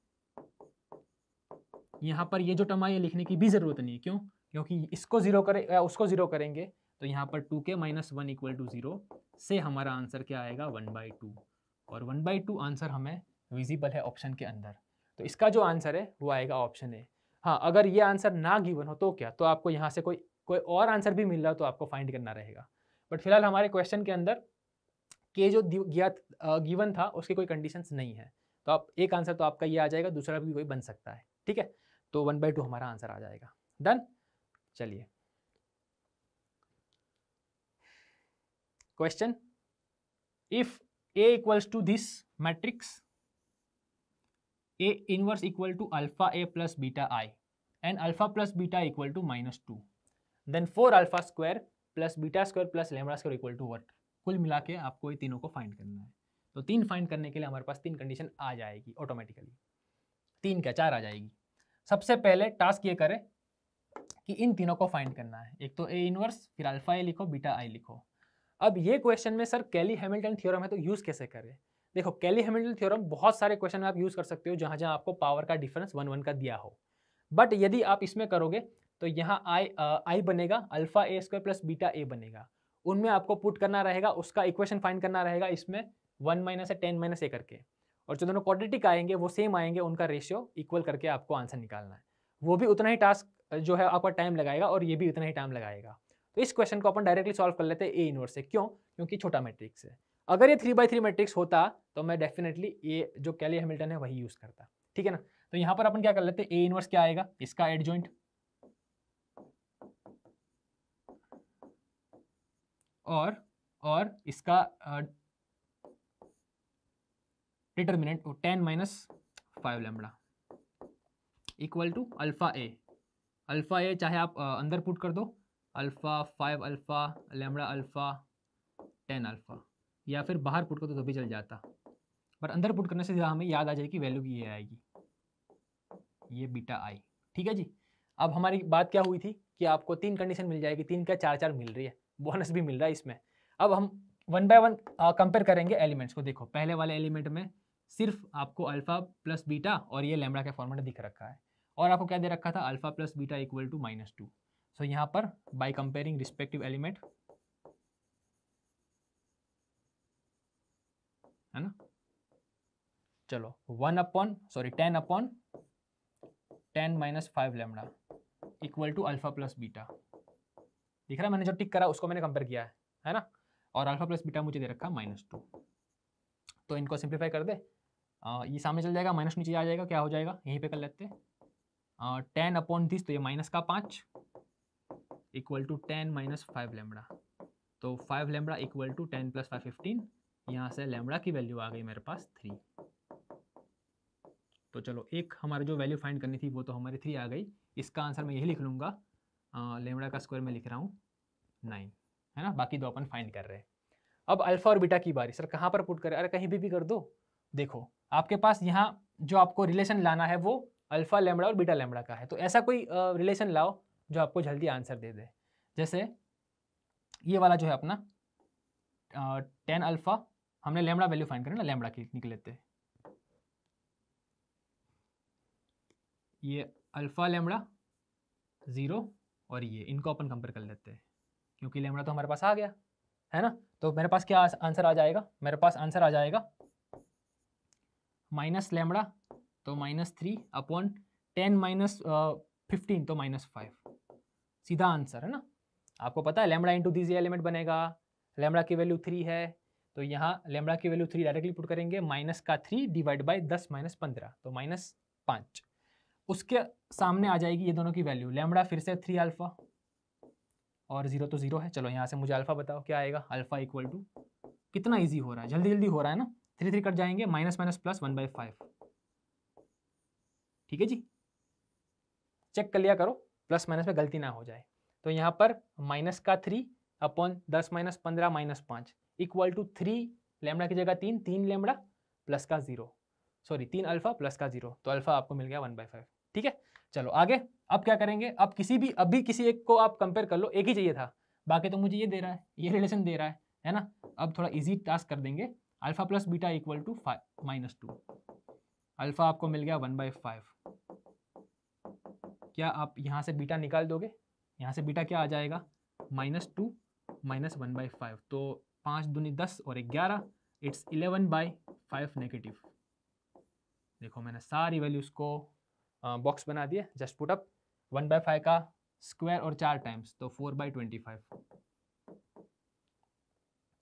यहाँ पर ये जो टर्म है ये लिखने की भी जरूरत नहीं है, क्यों? क्योंकि इसको जीरो करें या उसको जीरो करेंगे तो यहाँ पर 2k माइनस 1 इक्वल टू 0 से हमारा आंसर क्या आएगा 1/2, और 1/2 आंसर हमें विजिबल है ऑप्शन के अंदर, तो इसका जो आंसर है वो आएगा ऑप्शन ए। हाँ, अगर ये आंसर ना गिवन हो तो क्या, तो आपको यहाँ से कोई और आंसर भी मिल रहा हो तो आपको फाइंड करना रहेगा, बट फिलहाल हमारे क्वेश्चन के अंदर के जो गिवन था उसकी कोई कंडीशंस नहीं है, तो आप एक आंसर तो आपका ये आ जाएगा, दूसरा भी कोई बन सकता है, ठीक है। तो 1/2 हमारा आंसर आ जाएगा। डन। चलिए question, if A equals to this matrix A inverse equal to alpha A plus beta I and alpha plus beta equal to -2, then 4 alpha square plus beta square plus lambda square equal to what. कुल मिला के आपको ये तीनों को find करना है, तो 3 फाइंड करने के लिए हमारे पास 3 कंडीशन आ जाएगी ऑटोमेटिकली, 3 क्या 4 आ जाएगी। सबसे पहले टास्क ये करें कि इन तीनों को फाइंड करना है, एक तो ए इनवर्स, फिर अल्फा ए लिखो, बीटा आई लिखो। अब ये क्वेश्चन में सर कैली हैमिल्टन थ्योरम है तो यूज कैसे करें? देखो कैली हैमिल्टन थ्योरम बहुत सारे क्वेश्चन में आप यूज कर सकते हो जहां जहां आपको पावर का डिफरेंस 1 का दिया हो, बट यदि आप इसमें करोगे तो यहाँ आई बनेगा, alpha A square plus beta A बनेगा, उनमें आपको पुट करना रहेगा, उसका इक्वेशन फाइंड करना रहेगा इसमें 1 माइनस या 10 माइनस ए करके, और जो दोनों क्वाड्रेटिक आएंगे वो सेम आएंगे, उनका रेशियो इक्वल करके आपको आंसर निकालना है। वो भी उतना ही टास्क जो है आपका टाइम लगाएगा और ये भी उतना ही टाइम लगाएगा। तो इस क्वेश्चन को अपन डायरेक्टली सॉल्व कर लेते हैं ए इनवर्स से, क्यों? क्योंकि छोटा मैट्रिक्स है। अगर ये 3/3 मैट्रिक्स होता तो मैं डेफिनेटली ये जो कैली हैमिल्टन है वही यूज करता, ठीक है ना। तो यहाँ पर अपन क्या कर लेते हैं, ए इनवर्स क्या आएगा, इसका एडजॉइंट और इसका determinant 10 minus 5 lambda equal to alpha A चाहे आप अंदर पुट कर दो, alpha 5 alpha lambda alpha 10 alpha, या फिर बाहर पुट कर दो तो भी चल जाता, पर अंदर पुट करने से हमें याद आ जाएगी वैल्यू की ये आएगी, ये बीटा आई, ठीक है जी। अब हमारी बात क्या हुई थी कि आपको 3 कंडीशन मिल जाएगी, 3 का 4 मिल रही है, बोनस भी मिल रहा है इसमें। अब हम 1 बाय 1 कंपेयर करेंगे एलिमेंट्स को। देखो पहले वाले एलिमेंट में सिर्फ आपको अल्फा प्लस बीटा और ये लैम्बडा के फॉर्मेट दिख रखा है, और आपको क्या दे रखा था, alpha plus beta equal to -2। So यहाँ पर बाय कंपेयरिंग रिस्पेक्टिव एलिमेंट, है ना, चलो 10 minus 5 lambda equal to alpha plus beta, दिख रहा है मैंने जो टिक करा उसको मैंने कंपेयर किया है ना, और अल्फा प्लस बीटा मुझे दे रखा -2। तो इनको सिंप्लीफाई कर दे, ये सामने चल जाएगा, माइनस नीचे आ जाएगा, क्या हो जाएगा यहीं पे कर लेते हैं, 10 अपॉन दिस, तो ये माइनस का 5 इक्वल टू 10 माइनस 5 लैम्बडा, तो 5 लैम्बडा इक्वल टू 10 प्लस 5 15, यहाँ से लैम्बडा की वैल्यू आ गई मेरे पास 3। तो चलो एक हमारी जो वैल्यू फाइंड करनी थी वो तो हमारी 3 आ गई, इसका आंसर मैं यही लिख लूँगा, लैम्बडा का स्क्वायर में लिख रहा हूँ 9, है ना, बाकी दो अपन फाइंड कर रहे हैं। अब अल्फा और बीटा की बारी, सर कहाँ पर पुट करें? अरे कहीं भी कर दो। देखो आपके पास यहाँ जो आपको रिलेशन लाना है वो अल्फा लैम्बडा और बीटा लैम्बडा का है, तो ऐसा कोई रिलेशन लाओ जो आपको जल्दी आंसर दे दे। जैसे ये वाला जो है अपना 10 अल्फा, हमने लैम्बडा वैल्यू फाइंड करना, लैम्बडा की निकल लेते हैं, ये अल्फा लैम्बडा 0 और ये इनको अपन कंपेयर कर लेते हैं, क्योंकि लैम्बडा तो हमारे पास आ गया है ना। तो मेरे पास क्या आंसर आ जाएगा, मेरे पास आंसर आ जाएगा माइनस लैम्बडा तो -3 अपॉन 10 माइनस 15 तो -5, सीधा आंसर है ना। आपको पता है लैम्बडा इंटू दिस एलिमेंट बनेगा, लैम्बडा की वैल्यू 3 है, तो यहाँ लैम्बडा की वैल्यू 3 डायरेक्टली पुट करेंगे, माइनस का 3 डिवाइड बाई 10 माइनस 15 तो -5, उसके सामने आ जाएगी ये दोनों की वैल्यू, लैम्बडा फिर से 3 अल्फा और 0 तो 0 है। चलो यहाँ से मुझे अल्फा बताओ क्या आएगा, अल्फा इक्वल टू, कितना इजी हो रहा है, जल्दी जल्दी हो रहा है ना, 3 3 कट जाएंगे, माइनस माइनस प्लस 1/5, ठीक है जी। चेक कर लिया करो प्लस माइनस में गलती ना हो जाए। तो यहाँ पर माइनस का 3 upon 10 minus 15 -5 equal to 3 lambda की जगह 3 लैम्बडा प्लस का 0, सॉरी 3 अल्फा प्लस का 0, तो अल्फा आपको मिल गया 1/5, ठीक है। चलो आगे, अब क्या करेंगे, अब किसी एक को आप कंपेयर कर लो, एक ही चाहिए था, बाकी तो मुझे ये दे रहा है, ये रिलेशन दे रहा है ना। अब थोड़ा इजी टास्क कर देंगे। Alpha plus beta equal to -2। Alpha आपको मिल गया 1/5। क्या आप यहाँ से बीटा निकाल दोगे? यहाँ से बीटा क्या आ जाएगा? -2 - 1/5, तो 5 दूनी 10 और 11, इट्स 11/5 नेगेटिव। देखो मैंने सारी वैल्यूज को बॉक्स बना दिया, जस्ट पुट अप 1/5 का स्क्वायर और 4 टाइम्स तो 4/25,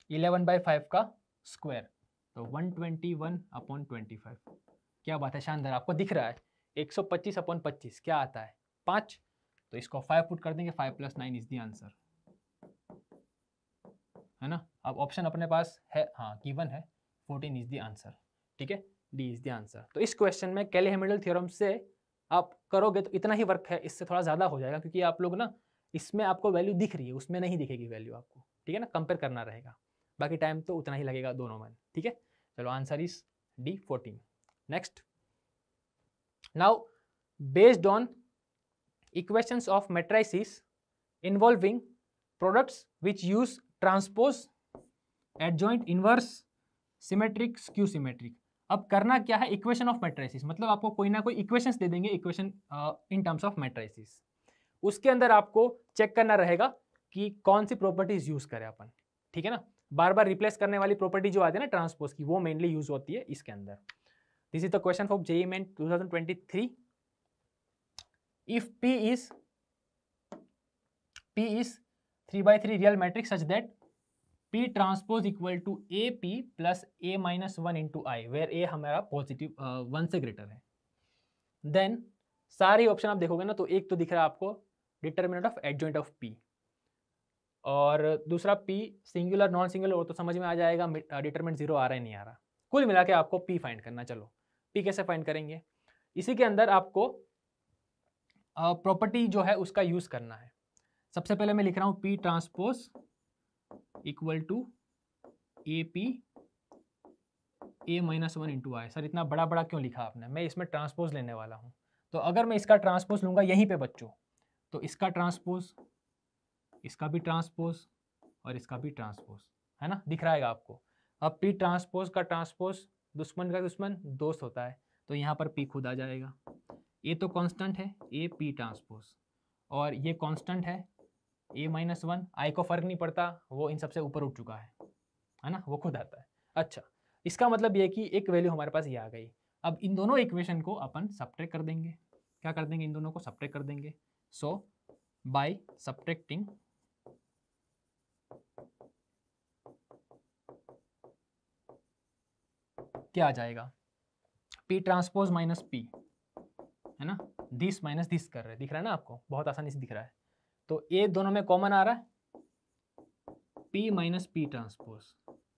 11/5 का स्क्वायर तो 121/25। क्या बात है, शानदार। आपको दिख रहा है 125/25 क्या आता है? 5। तो इसको 5 पुट कर देंगे, 5 + 9 इज द आंसर, है ना। अब ऑप्शन अपने पास है, हाँ गिवन है, 14 इज द आंसर। ठीक है, डी इज द आंसर। तो इस क्वेश्चन में कैली-हैमिल्टन थ्योरम से आप करोगे तो इतना ही वर्क है, इससे थोड़ा ज़्यादा हो जाएगा क्योंकि आप लोग ना इसमें आपको वैल्यू दिख रही है, उसमें नहीं दिखेगी वैल्यू आपको। ठीक है ना, कंपेयर करना रहेगा, बाकी टाइम तो उतना ही लगेगा दोनों में। ठीक है, चलो answer is D 14। Next, now based on equations of matrices involving products which use transpose, adjoint, inverse, symmetric, skew symmetric. अब करना क्या है, इक्वेशन ऑफ मैट्रिसेस, मतलब आपको कोई ना कोई इक्वेशंस दे देंगे, equation in terms of matrices. उसके अंदर आपको चेक करना रहेगा कि कौन सी प्रॉपर्टीज यूज करें अपन। ठीक है ना, बार बार रिप्लेस करने वाली प्रॉपर्टी जो आती है ना ट्रांसपोज की, वो मेनली यूज होती है इसके अंदर। This is the question for JEE Main 2023। इफ P is 3/3 real matrix such that P transpose equal to AP plus A - 1 into I, where A हमारा पॉजिटिव 1 से ग्रेटर है, देन सारे ऑप्शन आप देखोगे ना तो एक तो दिख रहा है आपको determinant of adjoint of P, और दूसरा P सिंगुलर नॉन सिंगुलर, वो तो समझ में आ जाएगा, डिटरमिनेंट 0 आ रहा है नहीं आ रहा। कुल मिला के आपको P फाइंड करना। चलो P कैसे फाइंड करेंगे, इसी के अंदर आपको प्रॉपर्टी जो है उसका यूज करना है। सबसे पहले मैं लिख रहा हूँ P transpose equal to AP A - 1 into I। Sir इतना बड़ा बड़ा क्यों लिखा आपने? मैं इसमें ट्रांसपोज लेने वाला हूँ, तो अगर मैं इसका ट्रांसपोज लूँगा यहीं पे बच्चों, तो इसका ट्रांसपोज, इसका भी ट्रांसपोज और इसका भी ट्रांसपोज, है ना, दिख रहा है आपको। अब P ट्रांसपोज का ट्रांसपोज दुश्मन का दुश्मन दोस्त होता है, तो यहाँ पर P खुद आ जाएगा। ये तो कांस्टेंट है AP ट्रांसपोज, और ये कांस्टेंट है A - 1, I को फर्क नहीं पड़ता, वो इन सबसे ऊपर उठ चुका है ना, वो खुद आता है। अच्छा, इसका मतलब ये कि एक वैल्यू हमारे पास ये आ गई। अब इन दोनों इक्वेशन को अपन सब्ट्रैक्ट कर देंगे। क्या कर देंगे? इन दोनों को सब्ट्रैक्ट कर देंगे। सो बाय सब्ट्रैक्टिंग क्या आ जाएगा? P ट्रांसपोज माइनस P, है ना, दिस माइनस दिस कर रहे हैं, दिख रहा है ना आपको, बहुत आसानी से दिख रहा है। तो ये दोनों में कॉमन आ रहा है P माइनस P ट्रांसपोज,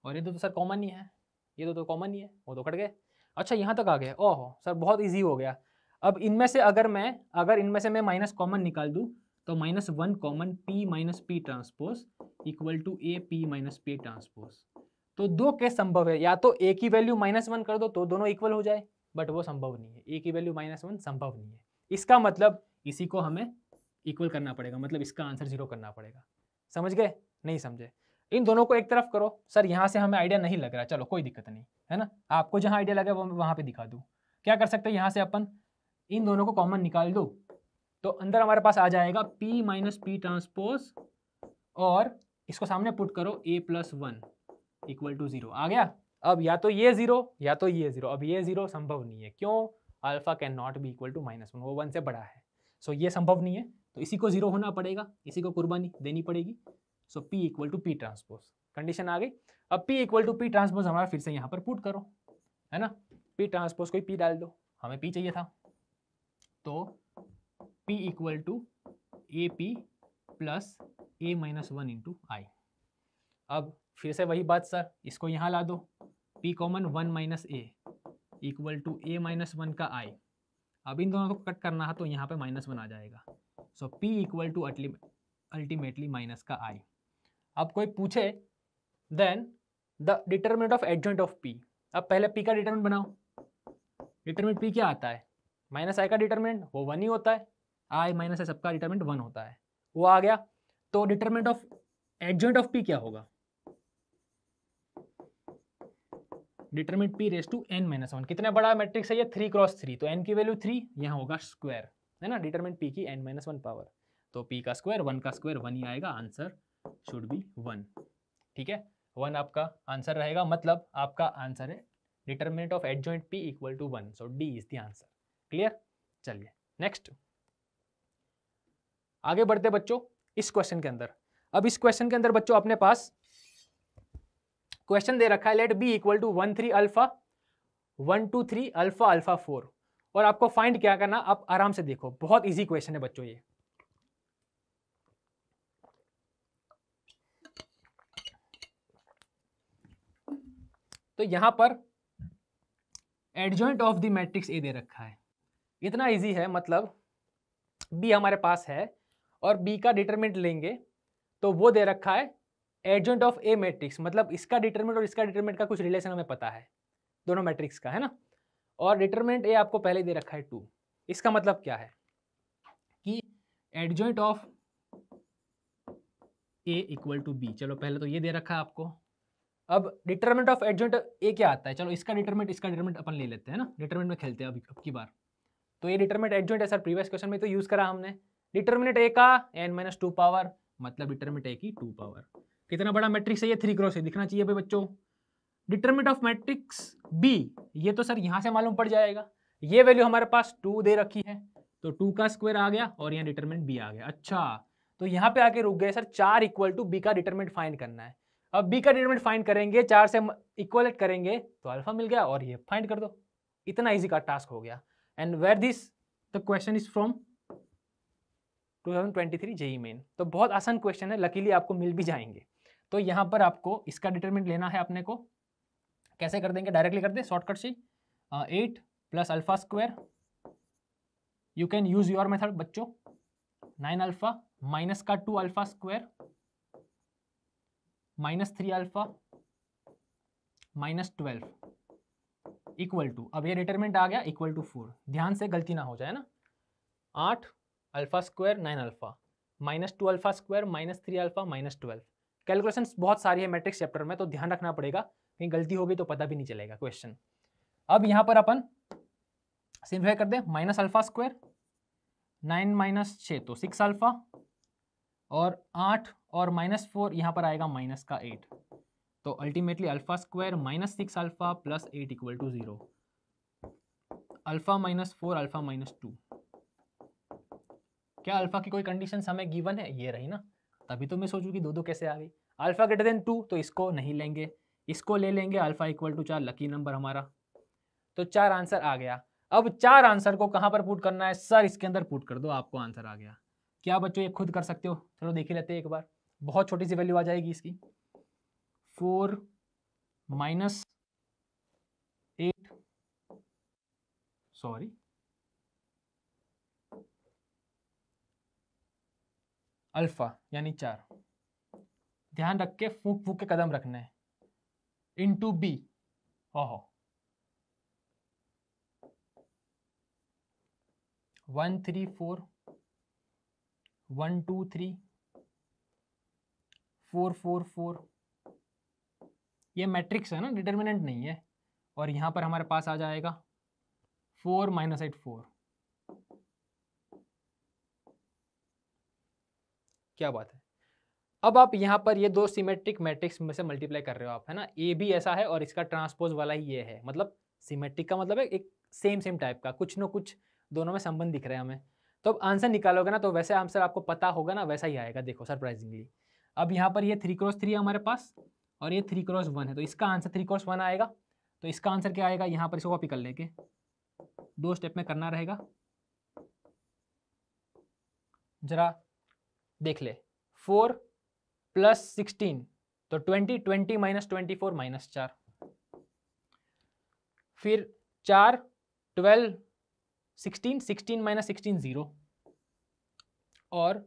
और ये तो सर कॉमन ही है, ये तो कॉमन ही है, वो तो कट गए। अच्छा यहाँ तक आ गए, ओहो सर बहुत इजी हो गया। अब इनमें से अगर इनमें से मैं माइनस कॉमन निकाल दूँ तो -1 common P minus P transpose equal to AP minus P transpose. तो दो केस संभव है, या तो A की वैल्यू -1 कर दो तो दोनों इक्वल हो जाए, बट वो संभव नहीं है, A की वैल्यू -1 संभव नहीं है। इसका मतलब इसी को हमें इक्वल करना पड़ेगा, मतलब इसका आंसर 0 करना पड़ेगा। समझ गए? नहीं समझे? इन दोनों को एक तरफ करो। सर यहाँ से हमें आइडिया नहीं लग रहा, चलो कोई दिक्कत नहीं, है ना, आपको जहाँ आइडिया लगे वो वहाँ पे दिखा दूँ। क्या कर सकते हैं, यहाँ से अपन इन दोनों को कॉमन निकाल दो, तो अंदर हमारे पास आ जाएगा P माइनस P ट्रांसपोज, और इसको सामने पुट करो A + 1 इक्वल टू 0, आ गया। अब या तो ये 0 या तो ये 0, अब ये 0 संभव नहीं है, क्यों? Alpha can not be equal to -1, वो 1 से बड़ा है, सो ये संभव नहीं है, तो इसी को 0 होना पड़ेगा, इसी को कुर्बानी देनी पड़ेगी। So P equal to P transpose, condition आ गई। अब P equal to P transpose हमारा फिर से यहाँ पर पुट करो, है ना, P ट्रांसपोज कोई P डाल दो, हमें P चाहिए था, तो P equal to AP plus A - 1 into I। अब फिर से वही बात सर, इसको यहाँ ला दो, P common 1 minus A equal to A - 1 का I। अब इन दोनों को कट करना है तो यहाँ पे -1 आ जाएगा, so P equal to ultimately minus का I। अब कोई पूछे then the determinant of adjoint of P। अब पहले P का डिटरमिनेंट बनाओ। डिटरमिनेंट P क्या आता है? -I का डिटरमिनेंट वो 1 ही होता है, I - I सबका डिटरमिनेंट 1 होता है, वो आ गया। तो determinant of adjoint of P क्या होगा, determinant P raise to n minus 1। कितना बड़ा मैट्रिक्स है ये, 3 क्रॉस 3, तो n की वैल्यू 3, यहाँ होगा स्क्वायर, है ना, डिटरमिनेंट p की n माइनस 1 पावर, तो p का स्क्वायर 1 का स्क्वायर 1 ही आएगा, आंसर शुड बी 1। ठीक है, 1 आपका आंसर रहेगा, मतलब आपका आंसर है determinant of adjoint p equal to 1, so D is the answer. Clear, चलिए नेक्स्ट आगे बढ़ते बच्चों इस क्वेश्चन के अंदर। अब इस क्वेश्चन के अंदर बच्चों अपने पास क्वेश्चन दे रखा है, let be equal to 1 3 alpha 1 2 3 alpha alpha 4, और आपको फाइंड क्या करना, आप आराम से देखो, बहुत इजी क्वेश्चन है बच्चों ये। तो यहां पर adjoint of the matrix A दे रखा है, इतना इजी है, मतलब बी हमारे पास है और बी का डिटरमिनेंट लेंगे तो वो दे रखा है एडजॉइंट ऑफ ए मैट्रिक्स, मतलब इसका डिटरमिनेंट और इसका डिटरमिनेंट का कुछ रिलेशन हमें पता है दोनों मैट्रिक्स का, है ना, और डिटरमिनेंट ए आपको पहले दे रखा है 2। इसका मतलब क्या है कि adjoint of A equal to B, चलो पहले तो ये दे रखा है आपको। अब डिटरमिनेंट ऑफ एडजॉइंट ए क्या आता है, चलो इसका डिटरमिनेंट अपन ले लेते हैं ना, डिटरमिनेंट में खेलते हैं अब की बार। तो ये डिटरमिनेंट एडजॉइंट है सर, प्रीवियस क्वेश्चन में तो यूज करा हमने, डिटरमिनेंट ए का n-2 पावर, मतलब डिटरमिनेंट ए की 2 पावर। कितना बड़ा मैट्रिक्स है ये, 3 क्रॉस है, दिखना चाहिए भाई बच्चों। डिटरमिनेंट ऑफ मैट्रिक्स बी, ये तो सर यहां से मालूम पड़ जाएगा, ये वैल्यू हमारे पास 2 दे रखी है, तो 2 का स्क्वायर आ गया और यहाँ डिटरमिनेंट बी आ गया। अच्छा, तो यहाँ पे आके रुक गए सर, 4 इक्वल टू बी का डिटरमिनेंट फाइंड करना है। अब बी का डिटरमिनेंट फाइंड करेंगे, 4 से इक्वलेट करेंगे तो अल्फा मिल गया, और ये फाइंड कर दो, इतना इजी का टास्क हो गया। And where this the question is from 2023 JEE Main, तो बहुत आसान क्वेश्चन है, लकीली आपको मिल भी जाएंगे। तो यहाँ पर आपको इसका डिटरमिनेंट लेना है अपने को, कैसे कर देंगे, डायरेक्टली कर दे शॉर्टकट से, 8 plus alpha square, you can use your method बच्चों, 9 अल्फा माइनस का 2 alpha square minus 3 alpha minus 12 equal to, अब ये डिटरमिनेंट आ गया इक्वल टू 4, ध्यान से गलती ना हो जाए ना, 8 alpha square 9 alpha minus 2 alpha square minus 3 alpha minus 12। Calculations बहुत सारी है मैट्रिक्स चैप्टर में, तो ध्यान रखना पड़ेगा, कहीं गलती होगी तो पता भी नहीं चलेगा क्वेश्चन। अब यहाँ पर अपन सिंप्लीफाई कर दे, माइनस अल्फा स्क्वायर 9 माइनस 6 तो 6 अल्फा, और 8 और माइनस 4 यहाँ पर आएगा माइनस का 8, तो ultimately alpha square minus 6 alpha plus 8 equal to 0, alpha minus 4 alpha minus 2। क्या अल्फा की कोई कंडीशन हमें गिवन है, ये रही ना, तभी तो मैं सोचूं कि दो कैसे आ गई। अल्फा ग्रेटर देन 2 तो इसको नहीं लेंगे, इसको ले लेंगे, alpha equal to 4, lucky number हमारा, तो 4 आंसर आ गया। अब 4 आंसर को कहां पर पुट करना है सर, इसके अंदर पुट कर दो, आपको आंसर आ गया। क्या बच्चों ये खुद कर सकते हो, चलो देख ही लेते हैं एक बार, बहुत छोटी सी वैल्यू आ जाएगी इसकी, 4 माइनस 8 सॉरी अल्फा यानी 4, ध्यान रख के फूक फूक के कदम रखने हैं, इनटू बी, ओहो 1 3 4 1 2 3 4 4 4, ये मैट्रिक्स है ना, डिटरमिनेंट नहीं है, और यहां पर हमारे पास आ जाएगा 4 माइनस 8 4, क्या बात है। अब आप यहाँ पर ये दो सिमेट्रिक मैट्रिक्स में से मल्टीप्लाई कर रहे हो आप, है ना, ए भी ऐसा है और इसका ट्रांसपोज वाला ही ये है, मतलब सिमेट्रिक का मतलब है एक सेम टाइप का, कुछ न कुछ दोनों में संबंध दिख रहे हैं हमें। तो अब आंसर निकालोगे ना तो वैसे आंसर आपको पता होगा ना, वैसा ही आएगा, देखो सरप्राइजिंगली। अब यहाँ पर ये 3 क्रॉस 3 है हमारे पास, और ये 3 क्रॉस 1 है, तो इसका आंसर 3 क्रॉस 1 आएगा। तो इसका आंसर क्या आएगा, यहाँ पर इसको कॉपी कर लेके 2 स्टेप में करना रहेगा, जरा देख ले, 4 प्लस 16 तो 20, 20 माइनस 24 माइनस 4, फिर 4 12 16, 16 माइनस 16 0, और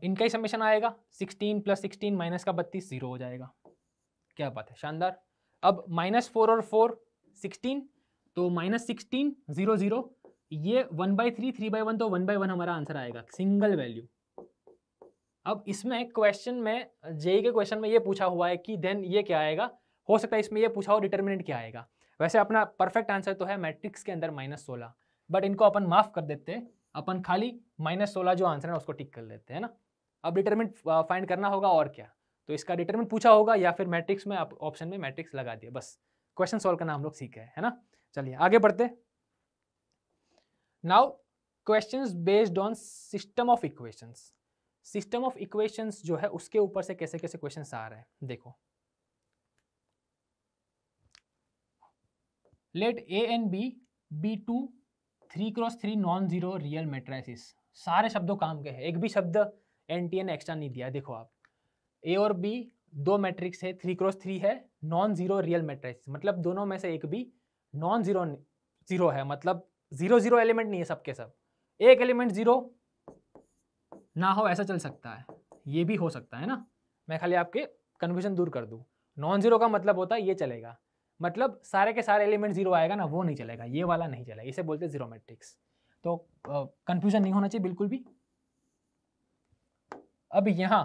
इनका ही समेशन आएगा, 16 प्लस 16 माइनस का 32 0 हो जाएगा। क्या बात है, शानदार। अब -4 और 4 16, तो -16 0 0, ये 1/3 3/1, तो 1/1 हमारा आंसर आएगा, सिंगल वैल्यू अब इसमें क्वेश्चन में, जेई के क्वेश्चन में ये पूछा हुआ है कि देन ये क्या आएगा, हो सकता है इसमें ये पूछा हो डिटर्मिनेंट क्या आएगा। वैसे अपना परफेक्ट आंसर तो है मैट्रिक्स के अंदर -16, बट इनको अपन माफ कर देते हैं, अपन खाली -16 जो आंसर है उसको टिक कर लेते हैं ना। अब डिटर्मिनेंट फाइंड करना होगा और क्या, तो इसका डिटर्मिनेंट पूछा होगा या फिर मैट्रिक्स में आप ऑप्शन में मैट्रिक्स लगा दिया, बस क्वेश्चन सॉल्व करना हम लोग सीखे है ना। चलिए आगे बढ़ते। Now questions based on system of equations. System of equations जो है उसके ऊपर से कैसे कैसे क्वेश्चंस आ रहे हैं देखो। Let A and B be two 3x3 non zero real matrices. सारे शब्दों काम के हैं, एक भी शब्द एनटीए ने एक्स्ट्रा नहीं दिया। देखो आप, ए और बी दो मैट्रिक्स है, 3x3 है, नॉन जीरो रियल मैट्रिसेस, मतलब दोनों में से एक भी नॉन जीरो है, मतलब 0 एलिमेंट नहीं है सबके सब। एक एलिमेंट जीरो ना हो ऐसा चल सकता है, ये भी हो सकता है ना। मैं खाली आपके कन्फ्यूजन दूर कर दूं। नॉन जीरो का मतलब होता है ये चलेगा, मतलब सारे के सारे एलिमेंट जीरो आएगा ना, वो नहीं चलेगा, ये वाला नहीं चलेगा, इसे बोलते हैं जीरो मैट्रिक्स। तो कंफ्यूजन नहीं होना चाहिए बिल्कुल भी। अब यहां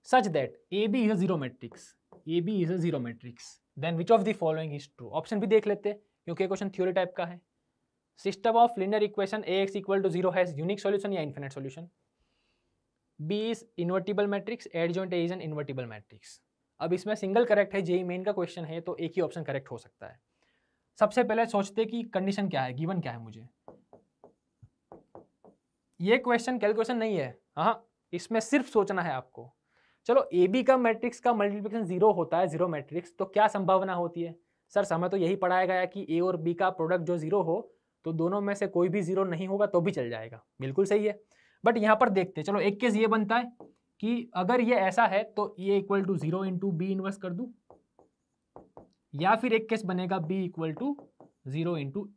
such that A B is a zero matrix, A B is a zero matrix, then which of the following is true. Option भी देख लेते हैं क्योंकि क्वेश्चन थ्योरी टाइप का है। System of linear equation A X equal to 0 has unique solution या infinite solution. B is invertible matrix, adjoint A is an invertible matrix. अब इसमें सिंगल करेक्ट है, जेई मेन का क्वेश्चन है तो एक ही ऑप्शन करेक्ट हो सकता है। सबसे पहले सोचते कि कंडीशन क्या है, गिवन क्या है मुझे। ये क्वेश्चन कैलकुलेशन नहीं है, हाँ इसमें सिर्फ सोचना है आपको। चलो ए बी का मैट्रिक्स का मल्टीप्लिकेशन 0 होता है, जीरो मैट्रिक्स, तो क्या संभावना होती है सर। समय तो यही पढ़ाया गया कि ए और बी का प्रोडक्ट जो 0 हो तो दोनों में से कोई भी 0 नहीं होगा तो भी चल जाएगा, बिल्कुल सही है। बट यहाँ पर देखते हैं, चलो एक केस ये बनता है कि अगर ये ऐसा है तो A equal to 0 into B inverse कर दूं, या फिर एक केस बनेगा B equal to 0 into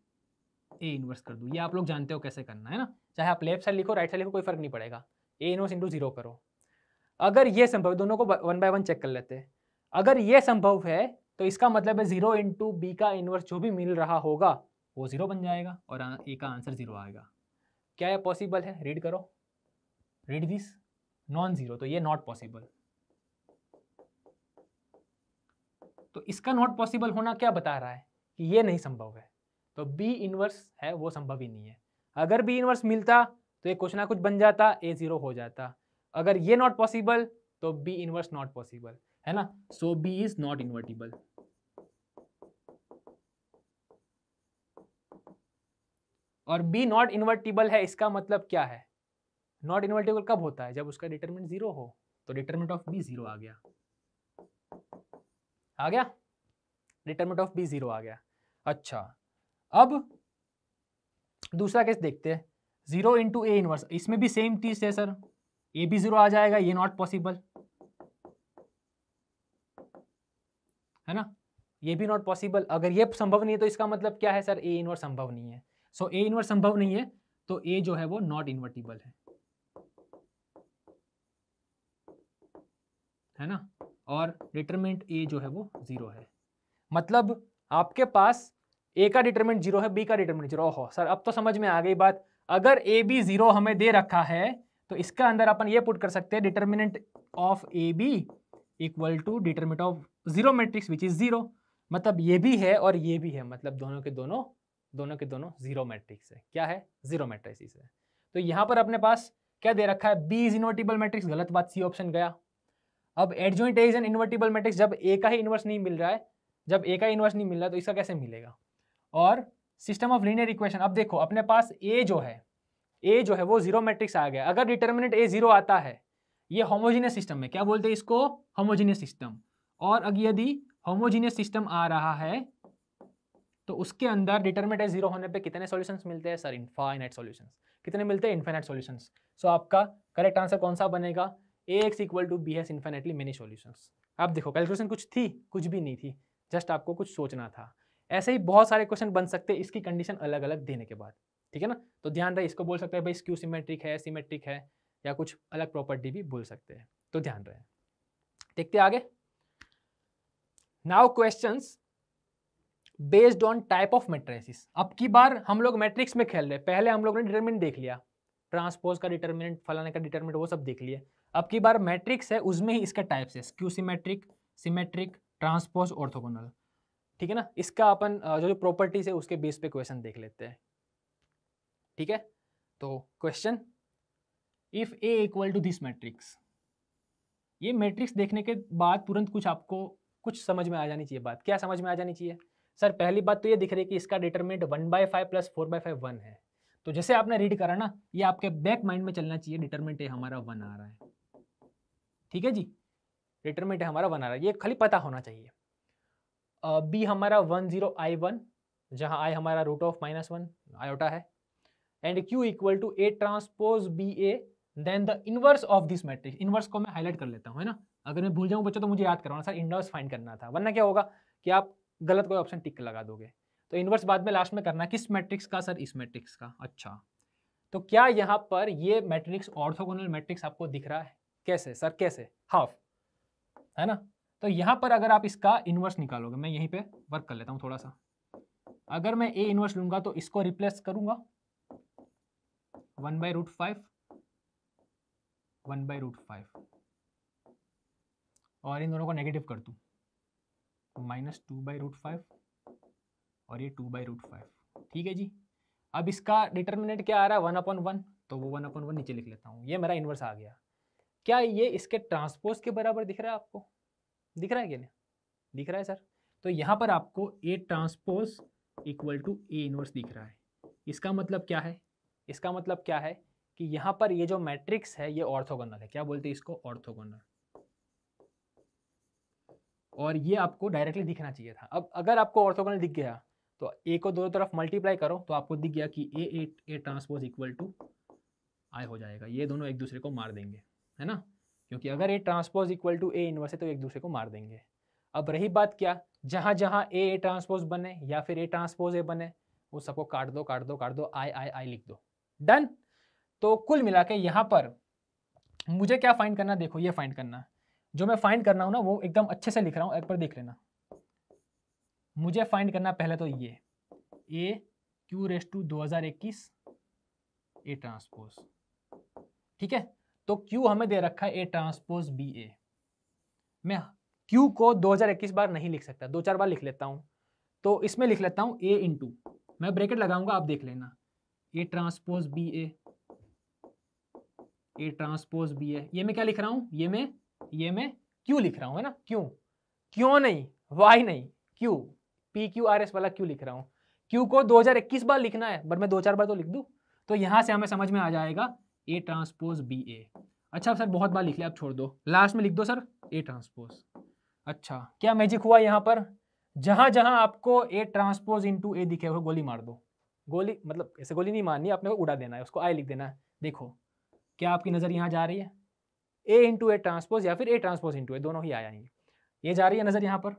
A inverse कर दूं। ये आप लोग जानते हो कैसे करना है ना, चाहे आप लेफ्ट साइड लिखो राइट साइड लिखो कोई फर्क नहीं पड़ेगा, ए इनवर्स इंटू 0 करो। अगर ये संभव, दोनों को 1 बाय 1 चेक कर लेते हैं। अगर ये संभव है तो इसका मतलब है 0 इंटू बी का इनवर्स जो भी मिल रहा होगा वो 0 बन जाएगा और ए का आंसर 0 आएगा। क्या ये पॉसिबल है, रीड करो, रीड दिस। नॉन जीरो तो ये नॉट पॉसिबल, तो इसका नॉट पॉसिबल होना क्या बता रहा है कि ये नहीं संभव है, तो बी इनवर्स है वो संभव ही नहीं है। अगर बी इनवर्स मिलता तो ये कुछ ना कुछ बन जाता, ए 0 हो जाता। अगर ये नॉट पॉसिबल तो बी इनवर्स नॉट पॉसिबल है ना, सो बी इज नॉट इन्वर्टिबल। और बी नॉट इन्वर्टिबल है इसका मतलब क्या है, नॉट इन्वर्टिबल कब होता है, जब उसका डिटरमिनेंट 0 हो, तो डिटरमिनेंट ऑफ बी 0 आ गया, आ गया, डिटरमिनेंट ऑफ बी 0 आ गया। अच्छा अब दूसरा केस देखते हैं, 0 इंटू ए इनवर्स, इसमें भी सेम चीज है सर, ए भी 0 आ जाएगा, ये नॉट पॉसिबल है ना, ये भी नॉट पॉसिबल। अगर ये संभव नहीं है तो इसका मतलब क्या है सर, ए इनवर्स संभव नहीं है। सो ए इनवर्स संभव नहीं है तो ए जो है वो नॉट इन्वर्टिबल है ना, और डिटरमिनेंट ए जो है वो 0 है। मतलब आपके पास ए का डिटरमिनेंट 0 है, बी का डिटरमिनेंट 0। ओहो सर अब तो समझ में आ गई बात। अगर ए बी 0 हमें दे रखा है तो इसका अंदर अपन ये पुट कर सकते हैं determinant of A B equal to determinant of zero matrix which is 0। मतलब ये भी है और ये भी है, मतलब दोनों के दोनों जीरो मैट्रिक्स है। क्या है, जीरो मैट्रिक्स है। तो यहाँ पर अपने पास क्या दे रखा है, बी इज इन्वर्टिबल मैट्रिक्स, गलत बात, सी ऑप्शन गया। अब adjoint A is an invertible matrix, जब ए का ही इन्वर्स नहीं मिल रहा है, जब ए का इन्वर्स नहीं मिल रहा है तो इसका कैसे मिलेगा। और सिस्टम ऑफ लीनियर इक्वेशन, अब देखो अपने पास ए जो है वो जीरो मैट्रिक्स आ गया। अगर डिटरमिनेंट ए 0 आता है, ये होमोजीनियस सिस्टम में, क्या बोलते हैं इसको, होमोजीनियस सिस्टम। और अगर यदि होमोजीनियस सिस्टम आ रहा है तो उसके अंदर डिटरमिनेंट ए 0 होने पे कितने सॉल्यूशंस मिलते हैं सर, इनफाइनाइट सॉल्यूशंस। कितने मिलते हैं, इनफाइनाइट सॉल्यूशंस। सो आपका करेक्ट आंसर कौन सा बनेगा, ax equal to B has infinitely many solutions. आप देखो कैलकुलेशन कुछ थी, कुछ भी नहीं थी, जस्ट आपको कुछ सोचना था। ऐसे ही बहुत सारे क्वेश्चन बन सकते हैं इसकी कंडीशन अलग अलग देने के बाद, ठीक है ना। तो ध्यान रहे, इसको बोल सकते हैं भाई स्क्यू सिमेट्रिक है, सिमेट्रिक है, या कुछ अलग प्रॉपर्टी भी बोल सकते हैं, तो ध्यान रहे। देखते आगे। Now questions based on type of matrices. अब की बार हम लोग मैट्रिक्स में खेल रहे, पहले हम लोग ने डिटरमिनेंट देख लिया, ट्रांसपोज का डिटरमिनेंट, फलाने का डिटरमिनेंट, वो सब देख लिए। अब की बार मैट्रिक्स है उसमें ही इसके टाइप्स है, skew symmetric, symmetric, transpose, orthogonal. ठीक है ना, इसका अपन जो प्रॉपर्टीज है उसके बेस पे क्वेश्चन देख लेते हैं। ठीक है, तो question, if A equal to this matrix, ये मैट्रिक्स देखने के बाद तुरंत कुछ आपको कुछ समझ में आ जानी चाहिए। बात क्या समझ में आ जानी चाहिए सर? पहली बात तो ये दिख रही है कि इसका डिटरमिनेंट 1/5 प्लस 4/5 1 है। तो जैसे आपने रीड करा ना, ये आपके बैक माइंड में चलना चाहिए, डिटरमिनेंट है हमारा 1 आ रहा है। ठीक है जी, डिटरमिनेंट है हमारा 1 आ रहा है, ये खाली पता होना चाहिए। बी हमारा 10I1, जहाँ आई हमारा √(-1) आयोटा है, and Q equal to A transpose B A, then the inverse of this matrix. Inverse को मैं हाईलाइट कर लेता हूँ, है ना, अगर मैं भूल जाऊँ बच्चों तो मुझे याद करवाना, सर इनवर्स फाइंड करना था, वरना क्या होगा कि आप गलत कोई ऑप्शन टिक लगा दोगे। तो इनवर्स बाद में लास्ट में करना है, किस मैट्रिक्स का सर? इस मैट्रिक्स का। अच्छा, तो क्या यहाँ पर ये मैट्रिक्स ऑर्थोगोनल मैट्रिक्स आपको दिख रहा है? कैसे सर, कैसे? हाफ, है ना। तो यहाँ पर अगर आप इसका इनवर्स निकालोगे, मैं यहीं पे वर्क कर लेता हूँ थोड़ा सा। अगर मैं ए इनवर्स लूंगा तो इसको रिप्लेस करूंगा 1/√5, 1/√5, और इन दोनों को नेगेटिव कर दूं, -2/√5 और ये 2/√5। ठीक है जी, अब इसका डिटर्मिनेंट क्या आ रहा है? 1/1, तो वो 1/1 नीचे लिख लेता हूँ, ये मेरा इनवर्स आ गया। क्या ये इसके ट्रांसपोज के बराबर दिख रहा है आपको? दिख रहा है क्या? नहीं दिख रहा है सर। तो यहाँ पर आपको A transpose equal to A inverse दिख रहा है। इसका मतलब क्या है? इसका मतलब क्या है कि यहाँ पर ये जो मैट्रिक्स है ये ऑर्थोगोनल है। क्या बोलते हैं इसको? ऑर्थोगोनल। और ये आपको डायरेक्टली दिखना चाहिए था। अब अगर आपको ऑर्थोगोनल दिख गया तो ए को दोनों तरफ मल्टीप्लाई करो तो आपको दिख गया कि ए ट्रांसपोज इक्वल टू आई हो जाएगा। ये दोनों एक दूसरे को मार देंगे, है ना, क्योंकि अगर A transpose equal to A inverse है तो एक दूसरे को मार देंगे। अब रही बात क्या, जहाँ जहाँ ए ट्रांसपोज बने या फिर ए ट्रांसपोज ए बने वो सबको काट दो, काट दो, काट दो, आई लिख दो, डन। तो कुल मिला के यहाँ पर मुझे क्या फाइंड करना, देखो ये फाइंड करना, जो मैं फाइंड करना हूँ ना वो एकदम अच्छे से लिख रहा हूँ, एक बार देख लेना। मुझे फाइंड करना पहले तो ये ए Q 2021 ए ट्रांसपोज। ठीक है, तो Q हमें दे रखा है ए ट्रांसपोज बी ए। मैं Q को 2021 बार नहीं लिख सकता, 2-4 बार लिख लेता हूँ। तो इसमें लिख लेता हूँ ए इंटू, मैं ब्रैकेट लगाऊंगा, आप देख लेना, A transpose B A transpose B A. ये मैं क्या लिख रहा हूँ? ये मैं Q लिख रहा हूँ, है ना, क्यों नहीं, वाई नहीं, Q, PQRS वाला Q लिख रहा हूँ। Q को 2021 बार लिखना है, पर मैं 2-4 बार तो लिख दूँ, तो यहाँ से हमें समझ में आ जाएगा ए ट्रांसपोज बी ए। अच्छा सर बहुत बार लिख लिया, आप छोड़ दो, लास्ट में लिख दो सर ए ट्रांसपोज। अच्छा, क्या मैजिक हुआ यहाँ पर? जहाँ जहाँ आपको ए ट्रांसपोज इंटू ए दिखे हुए गोली मार दो। गोली मतलब ऐसे गोली नहीं मारनी, आपने को उड़ा देना है, उसको आई लिख देना है। देखो क्या आपकी नज़र यहाँ जा रही है? ए इंटू ए ट्रांसपोज या फिर ए ट्रांसपोज इंटू ए, दोनों ही आया है। ये जा रही है नज़र यहाँ पर,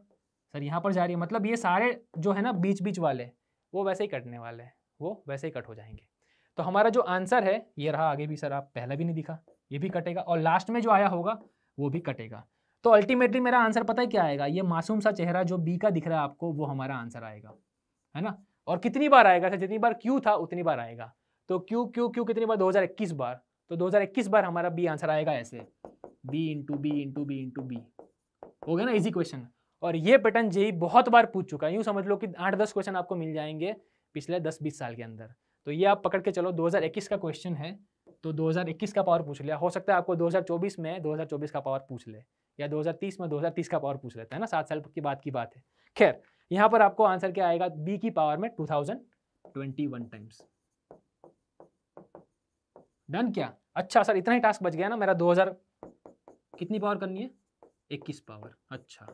सर यहाँ पर जा रही है, मतलब ये सारे जो है ना बीच बीच वाले वो वैसे ही कटने वाले हैं, वो वैसे ही कट हो जाएंगे। तो हमारा जो आंसर है ये रहा, आगे भी सर आप पहला भी नहीं दिखा, ये भी कटेगा, और लास्ट में जो आया होगा वो भी कटेगा। तो अल्टीमेटली मेरा आंसर पता है क्या आएगा? ये मासूम सा चेहरा जो बी का दिख रहा है आपको, वो हमारा आंसर आएगा, है ना। और कितनी बार आएगा? जितनी बार क्यू था उतनी बार आएगा। तो क्यू क्यू क्यू कितनी बार? 2021 बार। तो 2021 बार हमारा बी आंसर आएगा ऐसे, B into B into B into B. हो गया ना इजी क्वेश्चन। और ये पैटर्न जेई बहुत बार पूछ चुका है, यूँ समझ लो कि 8-10 क्वेश्चन आपको मिल जाएंगे पिछले 10-20 साल के अंदर। तो ये आप पकड़ के चलो, 2021 का क्वेश्चन है तो 2021 का पावर पूछ लिया, हो सकता है आपको 2024 में 2024 का पावर पूछ ले, या 2030 में 2030 का पावर पूछ लेता है ना, 7 साल की बात है। खैर यहाँ पर आपको आंसर क्या आएगा? बी की पावर में 2021 टाइम्स। डन क्या? अच्छा सर इतना ही टास्क बच गया ना मेरा, 2000 कितनी पावर करनी है? 21 पावर। अच्छा,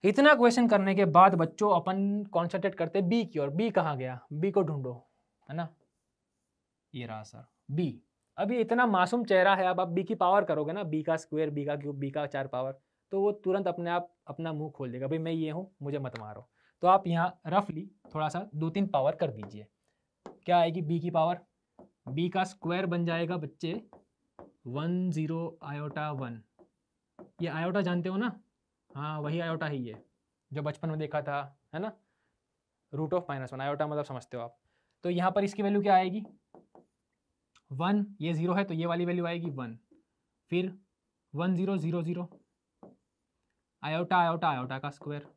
इतना क्वेश्चन करने के बाद बच्चों अपन कॉन्सेंट्रेट करते बी की ओर। बी कहाँ गया? बी को ढूंढो, है ना, ये रहा सर बी। अब ये इतना मासूम चेहरा है, अब आप बी की पावर करोगे ना, बी का स्क्वायर, बी का क्यूब, बी का 4 पावर, तो वो तुरंत अपने आप अपना मुंह खोल देगा, भाई मैं ये हूँ मुझे मत मारो। तो आप यहाँ रफली थोड़ा सा 2-3 पावर कर दीजिए। क्या आएगी बी की पावर? बी का स्क्वायर बन जाएगा बच्चे 10I1। ये आयोटा जानते हो ना? हाँ वही आयोटा ही है जो बचपन में देखा था, है ना, √(-1) आयोटा मतलब समझते हो आप। तो यहाँ पर इसकी वैल्यू क्या आएगी? 1, ये 0 है तो ये वाली वैल्यू आएगी 1। फिर 1 0 0 0, आयोटा आयोटा आयोटा का स्क्वायर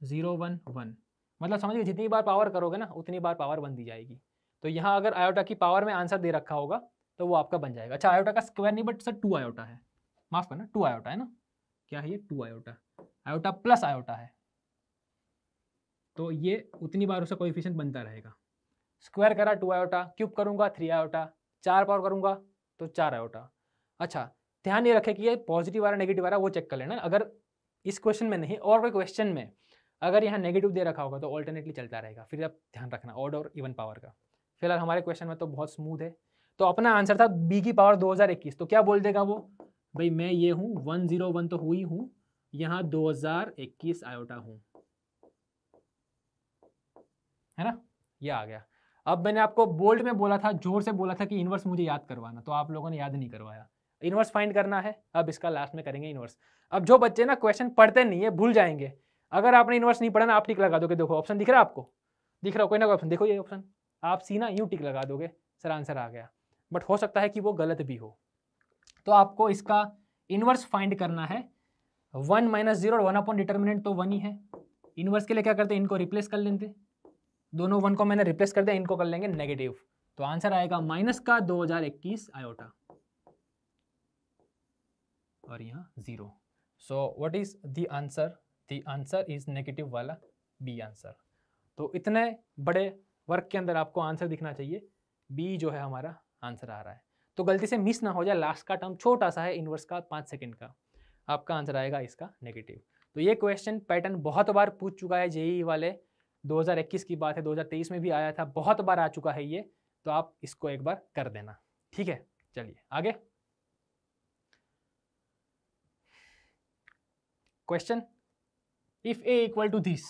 0 1 1, मतलब समझिए जितनी बार पावर करोगे ना उतनी बार पावर 1 दी जाएगी। तो यहाँ अगर आयोटा की पावर में आंसर दे रखा होगा तो वो आपका बन जाएगा। अच्छा आयोटा का स्क्वायर नहीं बट सर 2 आयोटा है, माफ करना 2 आयोटा है ना, क्या है ये 2 आयोटा, आयोटा प्लस आयोटा है, तो ये उतनी बार उसका कोएफिशिएंट बनता रहेगा। स्क्वायर करा 2 आयोटा, क्यूब करूंगा 3 आयोटा, 4 पावर करूंगा तो 4 आयोटा। अच्छा ध्यान ये रखें कि ये पॉजिटिव वाला नेगेटिव वाला वो चेक कर लेना, अगर इस क्वेश्चन में नहीं और कोई क्वेश्चन में अगर यहाँ नेगेटिव दे रखा होगा तो ऑल्टरनेटली चलता रहेगा, फिर आप ध्यान रखना ऑड और इवन पावर का। फिलहाल हमारे क्वेश्चन में तो बहुत स्मूथ है। तो अपना आंसर था बी की पावर 2021, तो क्या बोल देगा वो, भाई मैं ये हूँ 101 तो हुई हूँ, यहाँ 2021 आयोटा हूँ, है ना, ये आ गया। अब मैंने आपको बोल्ड में बोला था, जोर से बोला था कि इनवर्स मुझे याद करवाना, तो आप लोगों ने याद नहीं करवाया। इनवर्स फाइंड करना है, अब इसका लास्ट में करेंगे इनवर्स। अब जो बच्चे ना क्वेश्चन पढ़ते नहीं है भूल जाएंगे, अगर आपने इनवर्स नहीं पढ़ा ना आप टिक लगा दोगे, देखो ऑप्शन दिख रहा है आपको, दिख रहा कोई ना कोई ऑप्शन, देखो ये ऑप्शन, आप सीना यूं टिक लगा दोगे सर आंसर आ गया, बट हो सकता है कि वो गलत भी हो। तो आपको इसका इनवर्स फाइंड करना है। 1 - 0 और 1 अपॉन डिटर्मिनेंट तो 1 ही है। इनवर्स के लिए क्या करते हैं, इनको रिप्लेस कर लेते, दोनों 1 को मैंने रिप्लेस कर दिया, इनको कर लेंगे नेगेटिव, तो आंसर आएगा माइनस का 2021 आयोटा और यहाँ 0। So what is the answer, the answer is negative वाला बी आंसर। तो इतने बड़े वर्क के अंदर आपको आंसर दिखना चाहिए, बी जो है हमारा आंसर आ रहा है। तो गलती से मिस ना हो जाए, लास्ट का टर्म छोटा सा है इनवर्स का 5 सेकंड का, आपका आंसर आएगा इसका नेगेटिव। तो ये क्वेश्चन पैटर्न बहुत बार पूछ चुका है जेईई वाले, 2021 की बात है, 2023 में भी आया था, बहुत बार आ चुका है ये, तो आप इसको एक बार कर देना, ठीक है। चलिए आगे question, if A equal to this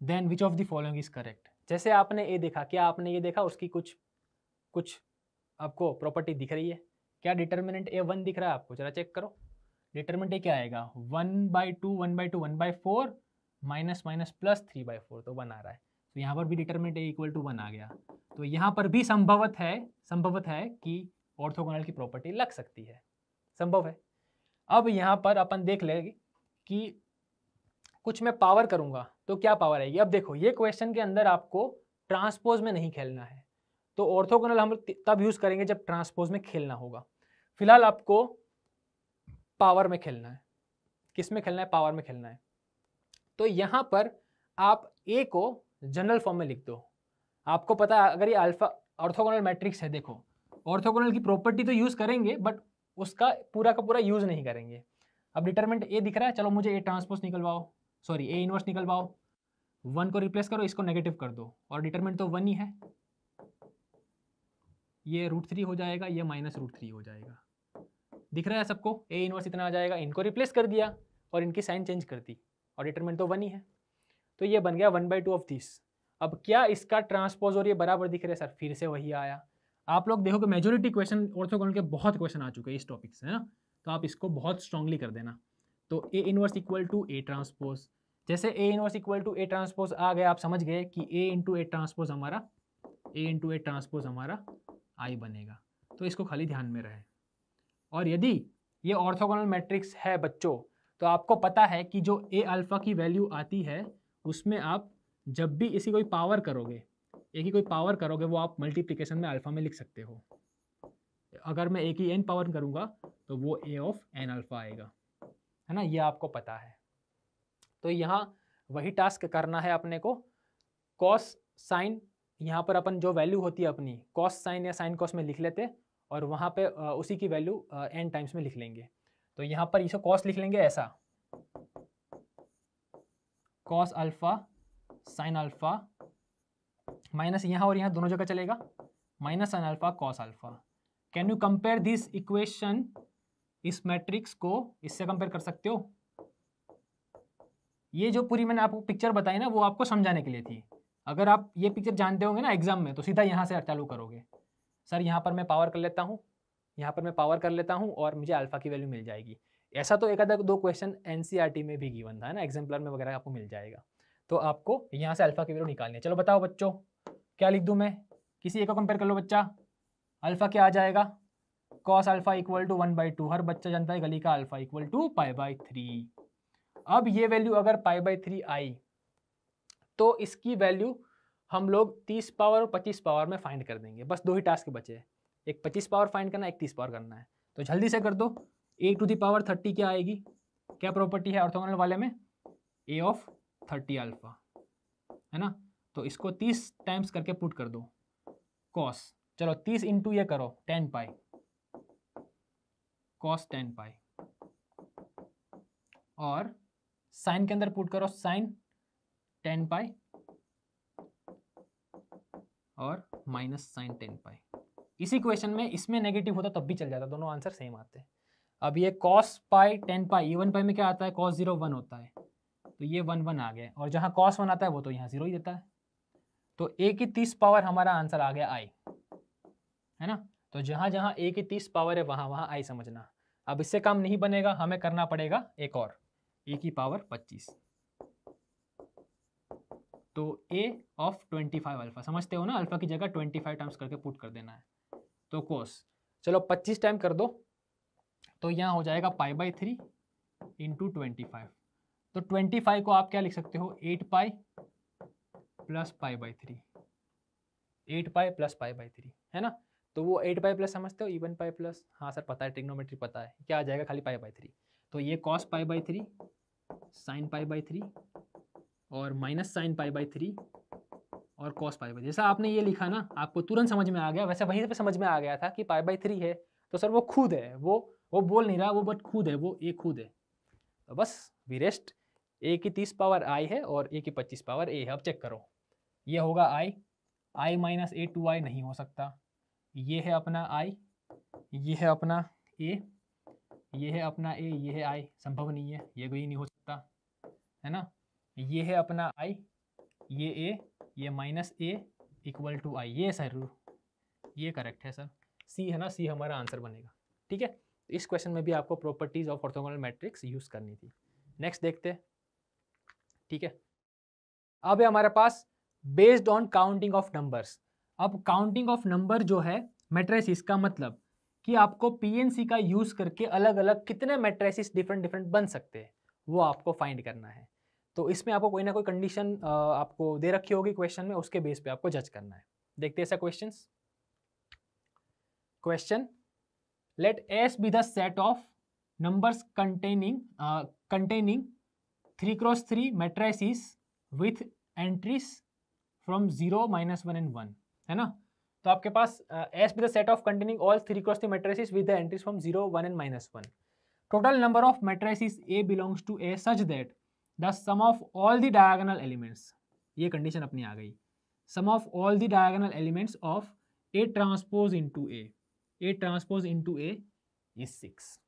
then which of the following is correct. जैसे आपने ए देखा, क्या आपने ये देखा उसकी कुछ आपको प्रॉपर्टी दिख रही है, क्या डिटर्मिनेंट ए 1 दिख रहा है आपको, जरा चेक करो, डिटर्मिनेंट ए क्या आएगा 1/2 1/2 1/4 माइनस माइनस प्लस 3/4, तो 1 आ रहा है। तो यहाँ पर भी डिटर्मिनेंट ए इक्वल टू 1 आ गया, तो यहाँ पर भी संभवत है कि ऑर्थोगोनल की प्रॉपर्टी लग सकती है, संभव है। अब यहाँ पर अपन देख लेंगे कि कुछ मैं पावर करूंगा तो क्या पावर आएगी। अब देखो ये क्वेश्चन के अंदर आपको ट्रांसपोज में नहीं खेलना है, तो ऑर्थोगोनल हम तब यूज करेंगे जब ट्रांसपोज में खेलना होगा। फिलहाल आपको पावर में खेलना है, किस में खेलना है, पावर में खेलना है। तो यहाँ पर आप ए को जनरल फॉर्म में लिख दो, आपको पता है अगर ये अल्फा ऑर्थोगोनल मैट्रिक्स है, देखो ऑर्थोगोनल की प्रॉपर्टी तो यूज करेंगे बट उसका पूरा का पूरा यूज नहीं करेंगे। अब डिटरमिनेंट ए दिख रहा है, चलो मुझे ए ट्रांसपोज निकलवाओ, सॉरी ए इनवर्स निकलवाओ, 1 को रिप्लेस करो, इसको नेगेटिव कर दो, और डिटरमिनेंट तो 1 ही है, ये √3 हो जाएगा, ये -√3 हो जाएगा, दिख रहा है सबको, ए इनवर्स इतना आ जाएगा, इनको रिप्लेस कर दिया और इनकी साइन चेंज कर दी, और डिटरमिनेंट तो 1 ही है, तो ये बन गया 1/2 ऑफ दिस। अब क्या इसका ट्रांसपोज और ये बराबर दिख रहे हैं सर, फिर से वही आया। आप लोग देखो कि मेजोरिटी क्वेश्चन ऑर्थोगोनल के बहुत क्वेश्चन आ चुके हैं इस टॉपिक से, है ना, तो आप इसको बहुत स्ट्रांगली कर देना। तो A inverse equal to A transpose, जैसे A inverse equal to A transpose आ गया, आप समझ गए कि ए इंटू ए ट्रांसपोज हमारा आई बनेगा, तो इसको खाली ध्यान में रहे। और यदि ये ऑर्थोगोनल मैट्रिक्स है बच्चों, तो आपको पता है कि जो ए अल्फा की वैल्यू आती है उसमें आप जब भी इसी कोई पावर करोगे, ए की कोई पावर करोगे, वो आप मल्टीप्लिकेशन में अल्फा में लिख सकते हो। अगर मैं ए की n पावर करूंगा तो वो ए ऑफ n अल्फा आएगा, है ना, ये आपको पता है। तो यहाँ वही टास्क करना है अपने को, कॉस साइन, यहाँ पर अपन जो वैल्यू होती है अपनी कॉस साइन या साइन कॉस में लिख लेते, और वहाँ पे उसी की वैल्यू n टाइम्स में लिख लेंगे। तो यहाँ पर इसको कॉस लिख लेंगे ऐसा, cos alpha sine alpha, minus यहाँ और यहाँ दोनों जगह चलेगा, minus sine alpha cos alpha. Can you compare this equation, इस मैट्रिक्स को इससे कंपेयर कर सकते हो। ये जो पूरी मैंने आपको पिक्चर बताई ना, वो आपको समझाने के लिए थी। अगर आप ये पिक्चर जानते होंगे ना एग्जाम में, तो सीधा यहाँ से चालू करोगे, सर यहाँ पर मैं पावर कर लेता हूँ, यहाँ पर मैं पावर कर लेता हूँ और मुझे अल्फा की वैल्यू मिल जाएगी। ऐसा तो एक आधा 2 क्वेश्चन एनसीईआरटी में भी गिवन था, है ना, एग्जाम्पलर में वगैरह आपको मिल जाएगा। तो आपको यहाँ से अल्फा की वैल्यू निकालनी है। चलो बताओ बच्चों, क्या लिख दूँ मैं, किसी एक को कंपेयर कर लो बच्चा, अल्फा क्या आ जाएगा, कॉस अल्फा इक्वल टू 1/2, हर बच्चा जानता है गली का अल्फा इक्वल टू π/3। अब ये वैल्यू अगर π/3 आई तो इसकी वैल्यू हम लोग 30 पावर और 25 पावर में फाइंड कर देंगे। बस दो ही टास्क बचे हैं, एक 25 पावर फाइंड करना है, एक 30 पावर करना है। तो जल्दी से कर दो। a⁻30 क्या आएगी, क्या प्रॉपर्टी है ऑर्थोगोनल वाले में, a/30 अल्फा, है ना। तो इसको 30 टाइम्स करके पुट कर दो कॉस, चलो 30 इंटू ये करो 10 पाई, कॉस 10 पाई, और साइन के अंदर पुट करो साइन 10 पाई और माइनस साइन 10 पाई। इसी क्वेश्चन में इसमें नेगेटिव होता तब भी चल जाता, दोनों आंसर सेम आते हैं। अब ये कॉस पाई 10 पाई, ये 1 पाई में क्या आता है, कॉस 0 1 होता है, तो ये 1 1 आ गया, और जहाँ कॉस 1 आता है वो तो यहाँ 0 ही देता है। तो a की 30 पावर हमारा आंसर आ गया i, है ना। तो जहाँ जहाँ a की 30 पावर है वहाँ वहाँ i समझना। अब इससे काम नहीं बनेगा, हमें करना पड़ेगा एक और, a की पावर 25। तो a/25 अल्फा, समझते हो ना, अल्फा की जगह 25 टाइम्स करके पुट कर देना है। तो कोस चलो 25 टाइम कर दो, तो यहाँ हो जाएगा π/3 इंटू 25। तो 25 को आप क्या लिख सकते हो, 8 पाई प्लस π/3, 8 पाई प्लस π/3, है ना। तो वो 8 पाई प्लस समझते हो, इवन पाई प्लस, हाँ सर पता है, ट्रिग्नोमेट्री पता है, क्या आ जाएगा खाली π/3। तो ये कॉस π/3 साइन π/3 और माइनस साइन π/3 और कॉस π/3। जैसा आपने ये लिखा ना, आपको तुरंत समझ में आ गया, वैसे वहीं पे समझ में आ गया था कि π/3 है, तो सर वो खुद है, वो बोल नहीं रहा, वो बट खुद है, वो ए खुद है। तो बस वी रेस्ट, a की 30 पावर i है और a की 25 पावर a है। अब चेक करो, ये होगा i माइनस a 2i नहीं हो सकता, ये है अपना i, ये है अपना a, ये है अपना a, ये है i, संभव नहीं है, ये कोई नहीं हो सकता, है ना। ये है अपना i, ये a, ये minus a equal to i, ये सर ये करेक्ट है सर, सी है ना, सी हमारा आंसर बनेगा। ठीक है, इस क्वेश्चन में भी आपको properties of orthogonal matrix use करनी थी। नेक्स्ट देखते हैं। ठीक है, अब है हमारे पास based on counting of numbers. अब काउंटिंग ऑफ नंबर जो है मैट्रिसेस का मतलब कि आपको पीएनसी का यूज करके अलग अलग कितने मैट्रिसेस डिफरेंट डिफरेंट बन सकते हैं वो आपको फाइंड करना है। तो इसमें आपको कोई ना कोई कंडीशन आपको दे रखी होगी क्वेश्चन में, उसके बेस पे आपको जज करना है। देखते हैं ऐसा question, let S be the set of numbers containing 3x3 matrices with entries from 0, -1 and 1, है ना। तो आपके पास S be the set of containing all 3x3 matrices with the entries from 0, 1 and -1। Total number of matrices A belongs to A such that the sum of all the diagonal elements, ये condition अपनी आ गई, sum of all the diagonal elements of A transpose into A is 6।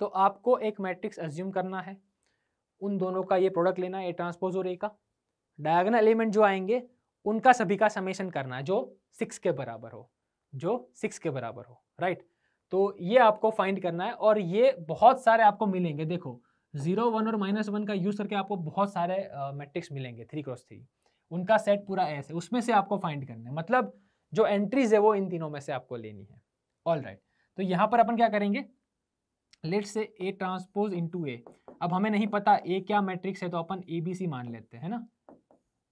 तो आपको एक matrix assume करना है, उन दोनों का ये प्रोडक्ट लेना है, ए ट्रांसपोज और ए का, डायगोनल एलिमेंट जो आएंगे उनका सभी का समेशन करना है जो 6 के बराबर हो, राइट। तो ये आपको फाइंड करना है, और ये बहुत सारे आपको मिलेंगे। देखो 0, 1 और -1 का यूज करके आपको बहुत सारे मैट्रिक्स मिलेंगे 3x3, उनका सेट पूरा ऐसे, उसमें से आपको फाइंड करना है, मतलब जो एंट्रीज है वो इन तीनों में से आपको लेनी है। ऑल राइट, तो यहाँ पर अपन क्या करेंगे, let's say A transpose into ए। अब हमें नहीं पता ए क्या मैट्रिक्स है, तो अपन ABC मान लेते हैं ना,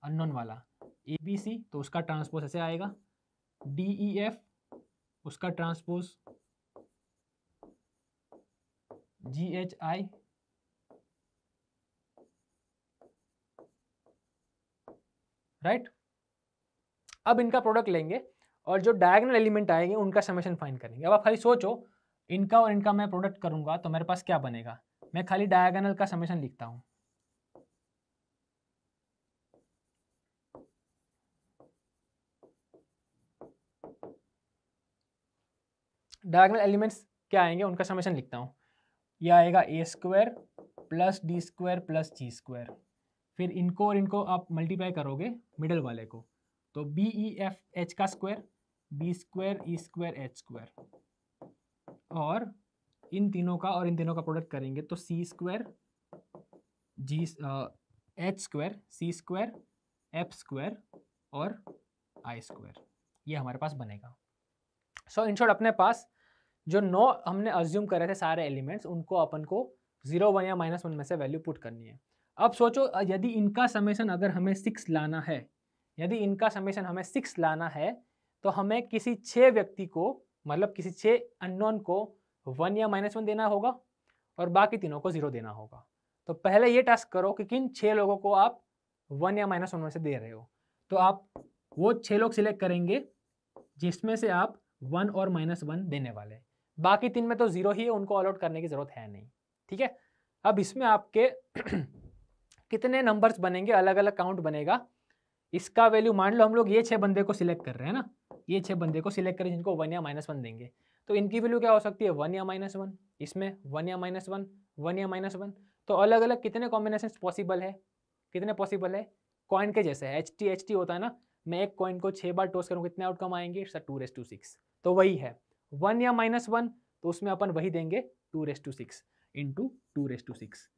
अननोन वाला ABC, तो उसका ट्रांसपोज ऐसे आएगा, DEF उसका ट्रांसपोज GHI, राइट। अब इनका प्रोडक्ट लेंगे और जो डायगोनल एलिमेंट आएंगे उनका समेशन फाइंड करेंगे। अब आप खाली सोचो, इनका और इनका मैं प्रोडक्ट करूंगा तो मेरे पास क्या बनेगा, मैं खाली डायगोनल का समेशन लिखता हूं, डायगोनल एलिमेंट्स क्या आएंगे उनका समेशन लिखता हूं, यह आएगा A² plus D² plus G², फिर इनको और इनको आप मल्टीप्लाई करोगे मिडल वाले को, तो BEF H का स्क्वायर, B² E² H², और इन तीनों का और इन तीनों का प्रोडक्ट करेंगे तो C² H² C² F² और I², ये हमारे पास बनेगा। सो इन शॉर्ट अपने पास जो 9 हमने अज्यूम करे थे सारे एलिमेंट्स, उनको अपन को 0 1 या -1 में से वैल्यू पुट करनी है। अब सोचो यदि इनका समेशन अगर हमें 6 लाना है, यदि इनका समेशन हमें 6 लाना है, तो हमें किसी 6 व्यक्ति को, मतलब किसी 6 अननोन को 1 या -1 देना होगा और बाकी तीनों को 0 देना होगा। तो पहले ये टास्क करो कि किन 6 लोगों को आप 1 या -1 में से दे रहे हो। तो आप वो 6 लोग सिलेक्ट करेंगे जिसमें से आप 1 और -1 देने वाले। बाकी 3 में तो 0 ही है, उनको अलॉट करने की जरूरत है नहीं। ठीक है, अब इसमें आपके कितने नंबर्स बनेंगे, अलग अलग काउंट बनेगा। इसका वैल्यू मान लो हम लोग ये 6 बंदे को सिलेक्ट कर रहे हैं ना, ये 6 बंदे को सिलेक्ट करें जिनको 1 या -1 देंगे, तो इनकी वैल्यू क्या हो सकती है, 1 या -1, इसमें 1 या -1, 1 या -1। तो अलग अलग कितने कॉम्बिनेशन पॉसिबल है, कितने पॉसिबल है, कॉइन के जैसे है, HT होता है ना, मैं एक कॉइन को 6 बार टॉस करूँ कितने आउटकम आएंगे, इट्स 2/6। तो वही है 1 या -1, तो उसमें अपन वही देंगे 2/6 इंटू 2/6।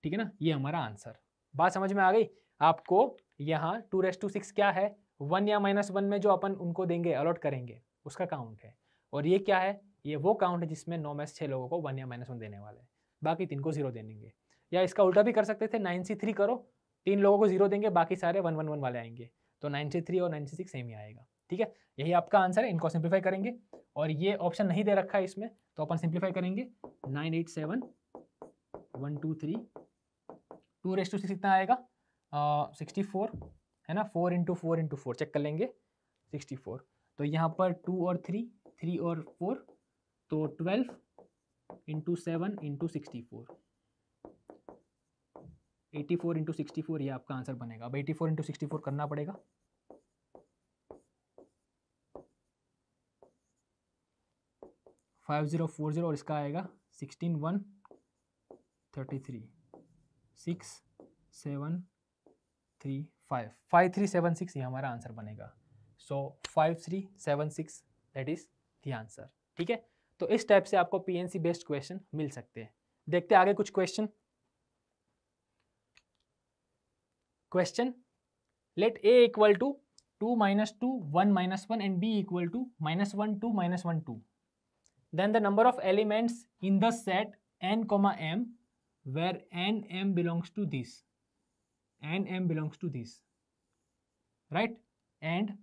ठीक है ना, ये हमारा आंसर। बात समझ में आ गई आपको। यहाँ 2/6 क्या है, 1 या -1 में जो अपन उनको देंगे, अलॉट करेंगे, उसका काउंट है। और ये क्या है, ये वो काउंट है जिसमें 9 में से 6 लोगों को 1 या -1 देने वाले हैं, बाकी 3 को 0 देंगे। या इसका उल्टा भी कर सकते थे, 9C3 करो, 3 लोगों को 0 देंगे, बाकी सारे 1 1 1 वाले आएंगे, तो 9C3 और 9C6 सेम ही आएगा। ठीक है, यही आपका आंसर है। इनको सिंप्लीफाई करेंगे, और ये ऑप्शन नहीं दे रखा है इसमें, तो अपन सिंप्लीफाई करेंगे। 987 123 2/6 कितना आएगा, 64 है ना, 4 इंटू 4 चेक कर लेंगे, 64। तो यहाँ पर 2 और 3 और 4, तो 12 इंटू 7 इंटू 64, 84 इंटू 64 ये आपका आंसर बनेगा। अब 84 इंटू 64 करना पड़ेगा, 5040, और इसका आएगा 16 1 33 6 7 3 5 5376, ये हमारा आंसर बनेगा। सो 5376 दैट इज द आंसर। ठीक है, तो इस टाइप से आपको PNC बेस्ड क्वेश्चन मिल सकते हैं। देखते हैं आगे कुछ question. Question, let A equal to 2 -2 1 -1 and B equal to -1 2 -1 2. Then the number of elements in the set n, m where n m belongs to this, n m belongs to this, right? And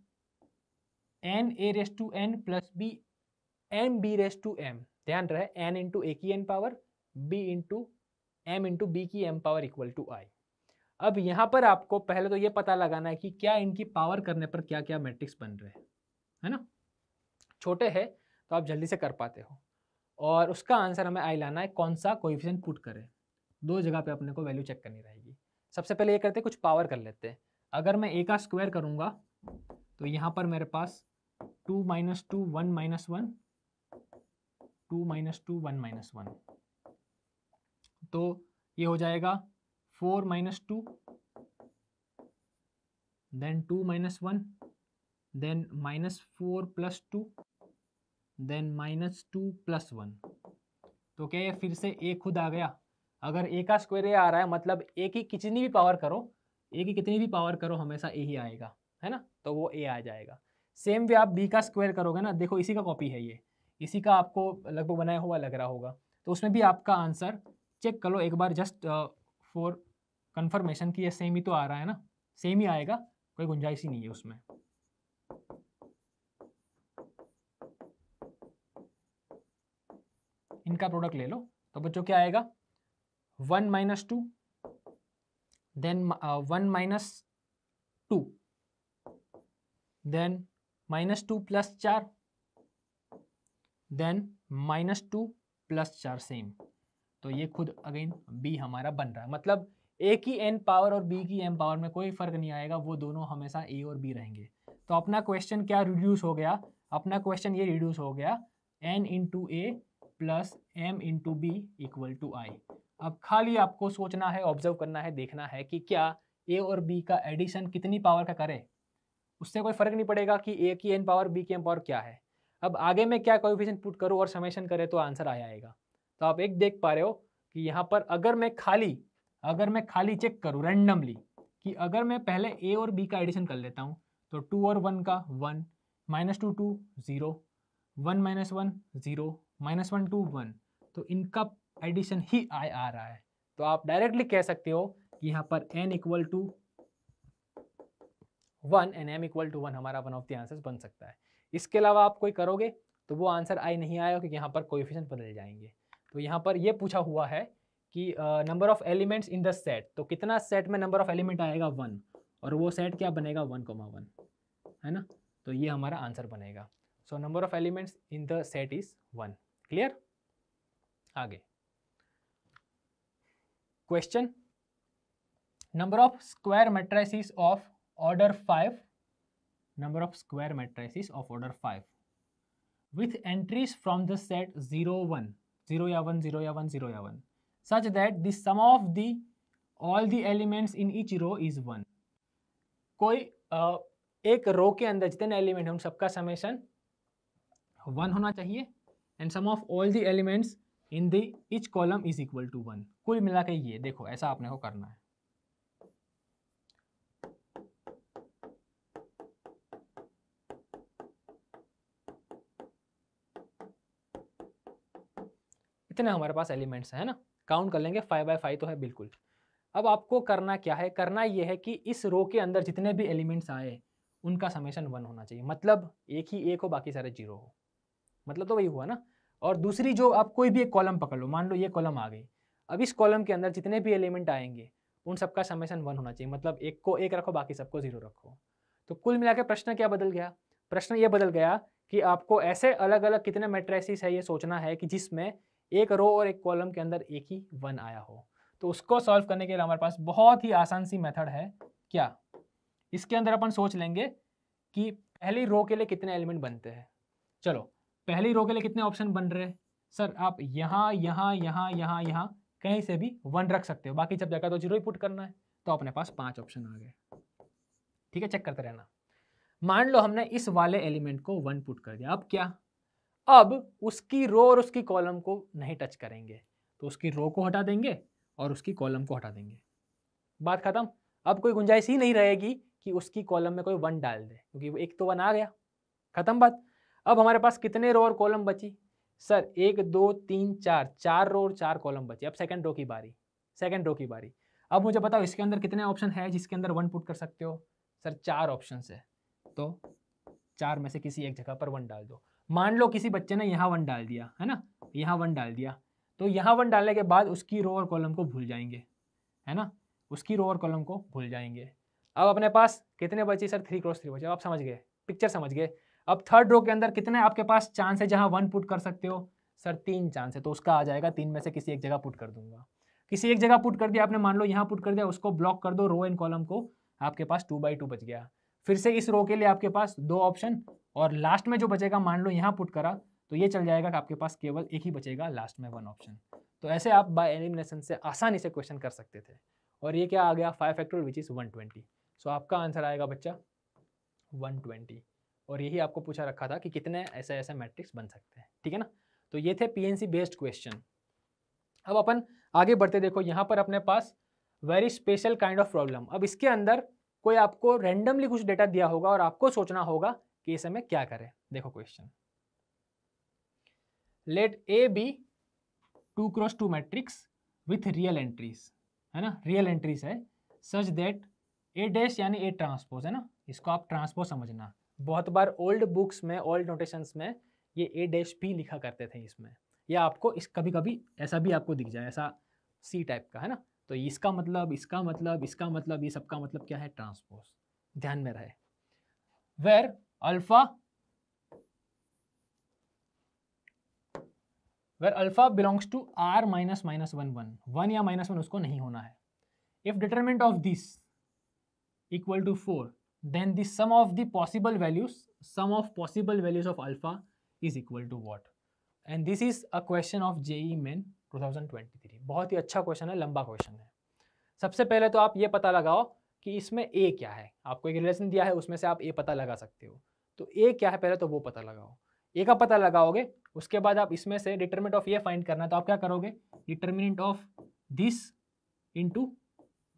n a raised to n plus b n b raised to m, ध्यान रहे n into a की n power, b into m into b की m power equal to i। अब यहाँ पर आपको पहले तो ये पता लगाना है कि क्या इनकी पावर करने पर क्या क्या मैट्रिक्स बन रहे हैं, है ना। छोटे हैं तो आप जल्दी से कर पाते हो, और उसका आंसर हमें आई लाना है, कौन सा कोएफिशिएंट पुट करें। 2 जगह पे अपने को वैल्यू चेक करनी रहेगी। सबसे पहले ये करते हैं, कुछ पावर कर लेते हैं। अगर मैं a का स्क्वायर करूँगा तो यहाँ पर मेरे पास 2 - 2 1 - 1 2 - 2 1 - 1, तो ये हो जाएगा 4 - 2 देन 2 - 1 देन -4 + 2 देन -2 + 1। तो क्या ये फिर से a खुद आ गया। अगर a का स्क्वायर a आ रहा है, मतलब a की कितनी भी पावर करो, a की कितनी भी पावर करो, हमेशा a ही आएगा, है ना, तो वो a आ जाएगा। सेम वे आप b का स्क्वायर करोगे ना, देखो इसी का कॉपी है ये, इसी का आपको लगभग बनाया हुआ लग रहा होगा, तो उसमें भी आपका आंसर चेक कर लो एक बार, जस्ट फॉर कंफर्मेशन कि ये सेम ही तो आ रहा है ना, सेम ही आएगा, कोई गुंजाइश ही नहीं है उसमें। इनका प्रोडक्ट ले लो, तो बच्चों क्या आएगा, 1 - 2 देन 1 - 2 देन -2 + 4 देन -2 + 4 सेम। तो ये खुद अगेन b हमारा बन रहा है, मतलब a की n पावर और b की m पावर में कोई फर्क नहीं आएगा, वो दोनों हमेशा a और b रहेंगे। तो अपना क्वेश्चन क्या रिड्यूस हो गया, अपना क्वेश्चन ये रिड्यूस हो गया n × a + m × b = i। अब खाली आपको सोचना है, ऑब्जर्व करना है, देखना है कि क्या a और b का एडिशन कितनी पावर का करे, उससे कोई फर्क नहीं पड़ेगा कि a की n पावर b की m पावर क्या है। अब आगे में क्या कोएफिशिएंट पुट करूँ और समेशन करे तो आंसर आएगा। तो आप एक देख पा रहे हो कि यहाँ पर अगर मैं खाली चेक करूँ रैंडमली कि अगर मैं पहले a और b का एडिशन कर लेता हूँ, तो 2 और 1 का 1 -2 2 0 1 माइनस 1 0, -1 2 1, तो इनका एडिशन ही I आ रहा है। तो आप डायरेक्टली कह सकते हो कि यहाँ पर n equal to 1 and m equal to 1 हमारा वन ऑफ द आंसर्स बन सकता है। इसके अलावा आप कोई करोगे तो वो आंसर I नहीं आएगा, क्योंकि यहाँ पर कोएफिशिएंट बदल जाएंगे। तो यहाँ पर ये पूछा हुआ है कि number of elements in the set, तो कितना सेट में नंबर ऑफ एलिमेंट आएगा 1, और वो सेट क्या बनेगा 1, 1, है ना। तो ये हमारा आंसर बनेगा। So number of elements in the set is 1। Clear. आगे question, number of square matrices of order 5, number of square matrices of order 5 with entries from the set 0 1 0 या 1 0 या 1 0 या 1 such that the sum of the all the elements in each row is 1। कोई एक रो के अंदर जितने element हैं उन सबका समेशन 1 होना चाहिए, and sum of all the elements in the each column is equal to 1। कुल मिला के ये देखो ऐसा आपने को करना है। इतने हमारे पास एलिमेंट्स है ना, काउंट कर लेंगे 5 बाय 5 तो है बिल्कुल। अब आपको करना क्या है, करना ये है कि इस रो के अंदर जितने भी एलिमेंट्स आए उनका समेशन 1 होना चाहिए, मतलब एक ही एक हो बाकी सारे 0 हो, मतलब तो वही हुआ ना। और दूसरी जो आप कोई भी एक कॉलम पकड़ लो, मान लो ये कॉलम आ गई, अब इस कॉलम के अंदर जितने भी एलिमेंट आएंगे उन सबका समेशन 1 होना चाहिए, मतलब एक को 1 रखो बाकी सबको 0 रखो। तो कुल मिला के प्रश्न क्या बदल गया, प्रश्न ये बदल गया कि आपको ऐसे अलग अलग कितने मैट्रिसेस है ये सोचना है कि जिसमें एक रो और एक कॉलम के अंदर एक ही 1 आया हो। तो उसको सॉल्व करने के लिए हमारे पास बहुत ही आसान सी मेथड है। क्या, इसके अंदर अपन सोच लेंगे कि पहली रो के लिए कितने एलिमेंट बनते हैं। चलो पहली रो के लिए कितने ऑप्शन बन रहे हैं सर, आप यहाँ यहाँ यहाँ यहाँ यहाँ कहीं से भी 1 रख सकते हो, बाकी जब जगह तो 0 ही पुट करना है। तो अपने पास 5 ऑप्शन आ गए। ठीक है, चेक करते रहना। मान लो हमने इस वाले एलिमेंट को 1 पुट कर दिया, अब क्या, अब उसकी रो और उसकी कॉलम को नहीं टच करेंगे, तो उसकी रो को हटा देंगे और उसकी कॉलम को हटा देंगे, बात खत्म। अब कोई गुंजाइश ही नहीं रहेगी कि उसकी कॉलम में कोई 1 डाल दे, क्योंकि एक तो 1 आ गया, खत्म बात। अब हमारे पास कितने रो और कॉलम बची सर, 1 2 3 4, 4 रो और 4 कॉलम बची। अब सेकंड रो की बारी, सेकंड रो की बारी। अब मुझे बताओ इसके अंदर कितने ऑप्शन है जिसके अंदर 1 पुट कर सकते हो सर, 4 ऑप्शन है, तो 4 में से किसी एक जगह पर 1 डाल दो। मान लो किसी बच्चे ने यहाँ 1 डाल दिया है ना, यहाँ 1 डाल दिया, तो यहाँ 1 डालने के बाद उसकी रो और कॉलम को भूल जाएंगे, है ना, उसकी रो और कॉलम को भूल जाएंगे। अब अपने पास कितने बचे सर, 3 क्रॉस 3 बचे। आप समझ गए, पिक्चर समझ गए। अब थर्ड रो के अंदर कितने आपके पास चांस है जहाँ 1 पुट कर सकते हो सर, 3 चांस है, तो उसका आ जाएगा 3 में से किसी एक जगह पुट कर दूंगा। किसी एक जगह पुट कर दिया आपने, मान लो यहाँ पुट कर दिया, उसको ब्लॉक कर दो रो एंड कॉलम को, आपके पास 2 बाई 2 बच गया। फिर से इस रो के लिए आपके पास 2 ऑप्शन, और लास्ट में जो बचेगा मान लो यहाँ पुट करा तो ये चल जाएगा कि आपके पास केवल एक ही बचेगा लास्ट में 1 ऑप्शन। तो ऐसे आप बाय एलिमिनेशन से आसानी से क्वेश्चन कर सकते थे। और ये क्या आ गया 5 फैक्टोरियल विच इज 120। सो आपका आंसर आएगा बच्चा 120। और यही आपको पूछा रखा था कि कितने ऐसे ऐसे मैट्रिक्स बन सकते हैं। ठीक है ना, तो ये थे पीएनसी बेस्ड क्वेश्चन। अब अपन आगे बढ़ते, देखो यहाँ पर अपने पास very special kind of problem. अब इसके अंदर कोई आपको रैंडमली कुछ डेटा दिया होगा और आपको सोचना होगा कि इस समय क्या करें। देखो question, let A be 2 cross 2 matrix with real entries, है ना, रियल एंट्रीज है, सच दैट ए डैश यानी ए ट्रांसपोज, है ना, इसको आप ट्रांसपोज समझना। बहुत बार ओल्ड बुक्स में, ओल्ड नोटेशंस में ये ए डैश भी लिखा करते थे इसमें, या आपको इस कभी कभी ऐसा भी आपको दिख जाए, ऐसा सी टाइप का, है ना। तो इसका मतलब, इसका मतलब, इसका मतलब, ये सबका मतलब क्या है, ट्रांसपोज, ध्यान में रहे। Where alpha belongs to R minus minus 1 1, 1 या -1 उसको नहीं होना है। If determinant of this equal to 4, then the sum of the possible values of alpha is equal to what? And this is a question of JEE Main 2023। बहुत ही अच्छा question है, लंबा question है। सबसे पहले तो आप ये पता लगाओ कि इसमें A क्या है। आपको एक रिलेशन दिया है, उसमें से आप A पता लगा सकते हो। तो A क्या है पहले तो वो पता लगाओ। A का पता लगाओगे, उसके बाद आप इसमें से डिटरमिनेंट ऑफ ये फाइंड करना है। तो आप क्या करोगे, determinant of this into